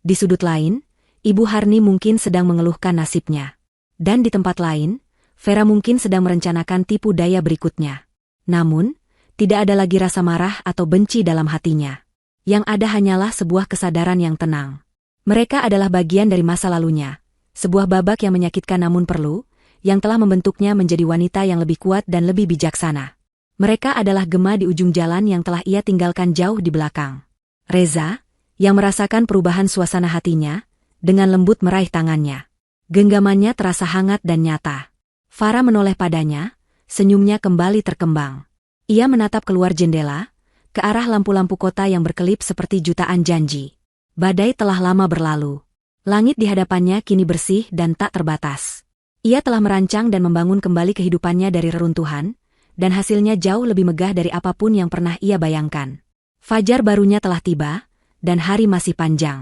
Di sudut lain, Ibu Harni mungkin sedang mengeluhkan nasibnya. Dan di tempat lain, Vera mungkin sedang merencanakan tipu daya berikutnya. Namun, tidak ada lagi rasa marah atau benci dalam hatinya. Yang ada hanyalah sebuah kesadaran yang tenang. Mereka adalah bagian dari masa lalunya. Sebuah babak yang menyakitkan namun perlu, yang telah membentuknya menjadi wanita yang lebih kuat dan lebih bijaksana. Mereka adalah gema di ujung jalan yang telah ia tinggalkan jauh di belakang. Reza, yang merasakan perubahan suasana hatinya, dengan lembut meraih tangannya. Genggamannya terasa hangat dan nyata. Farah menoleh padanya, senyumnya kembali terkembang. Ia menatap keluar jendela, ke arah lampu-lampu kota yang berkelip seperti jutaan janji. Badai telah lama berlalu. Langit di hadapannya kini bersih dan tak terbatas. Ia telah merancang dan membangun kembali kehidupannya dari reruntuhan, dan hasilnya jauh lebih megah dari apapun yang pernah ia bayangkan. Fajar barunya telah tiba, dan hari masih panjang.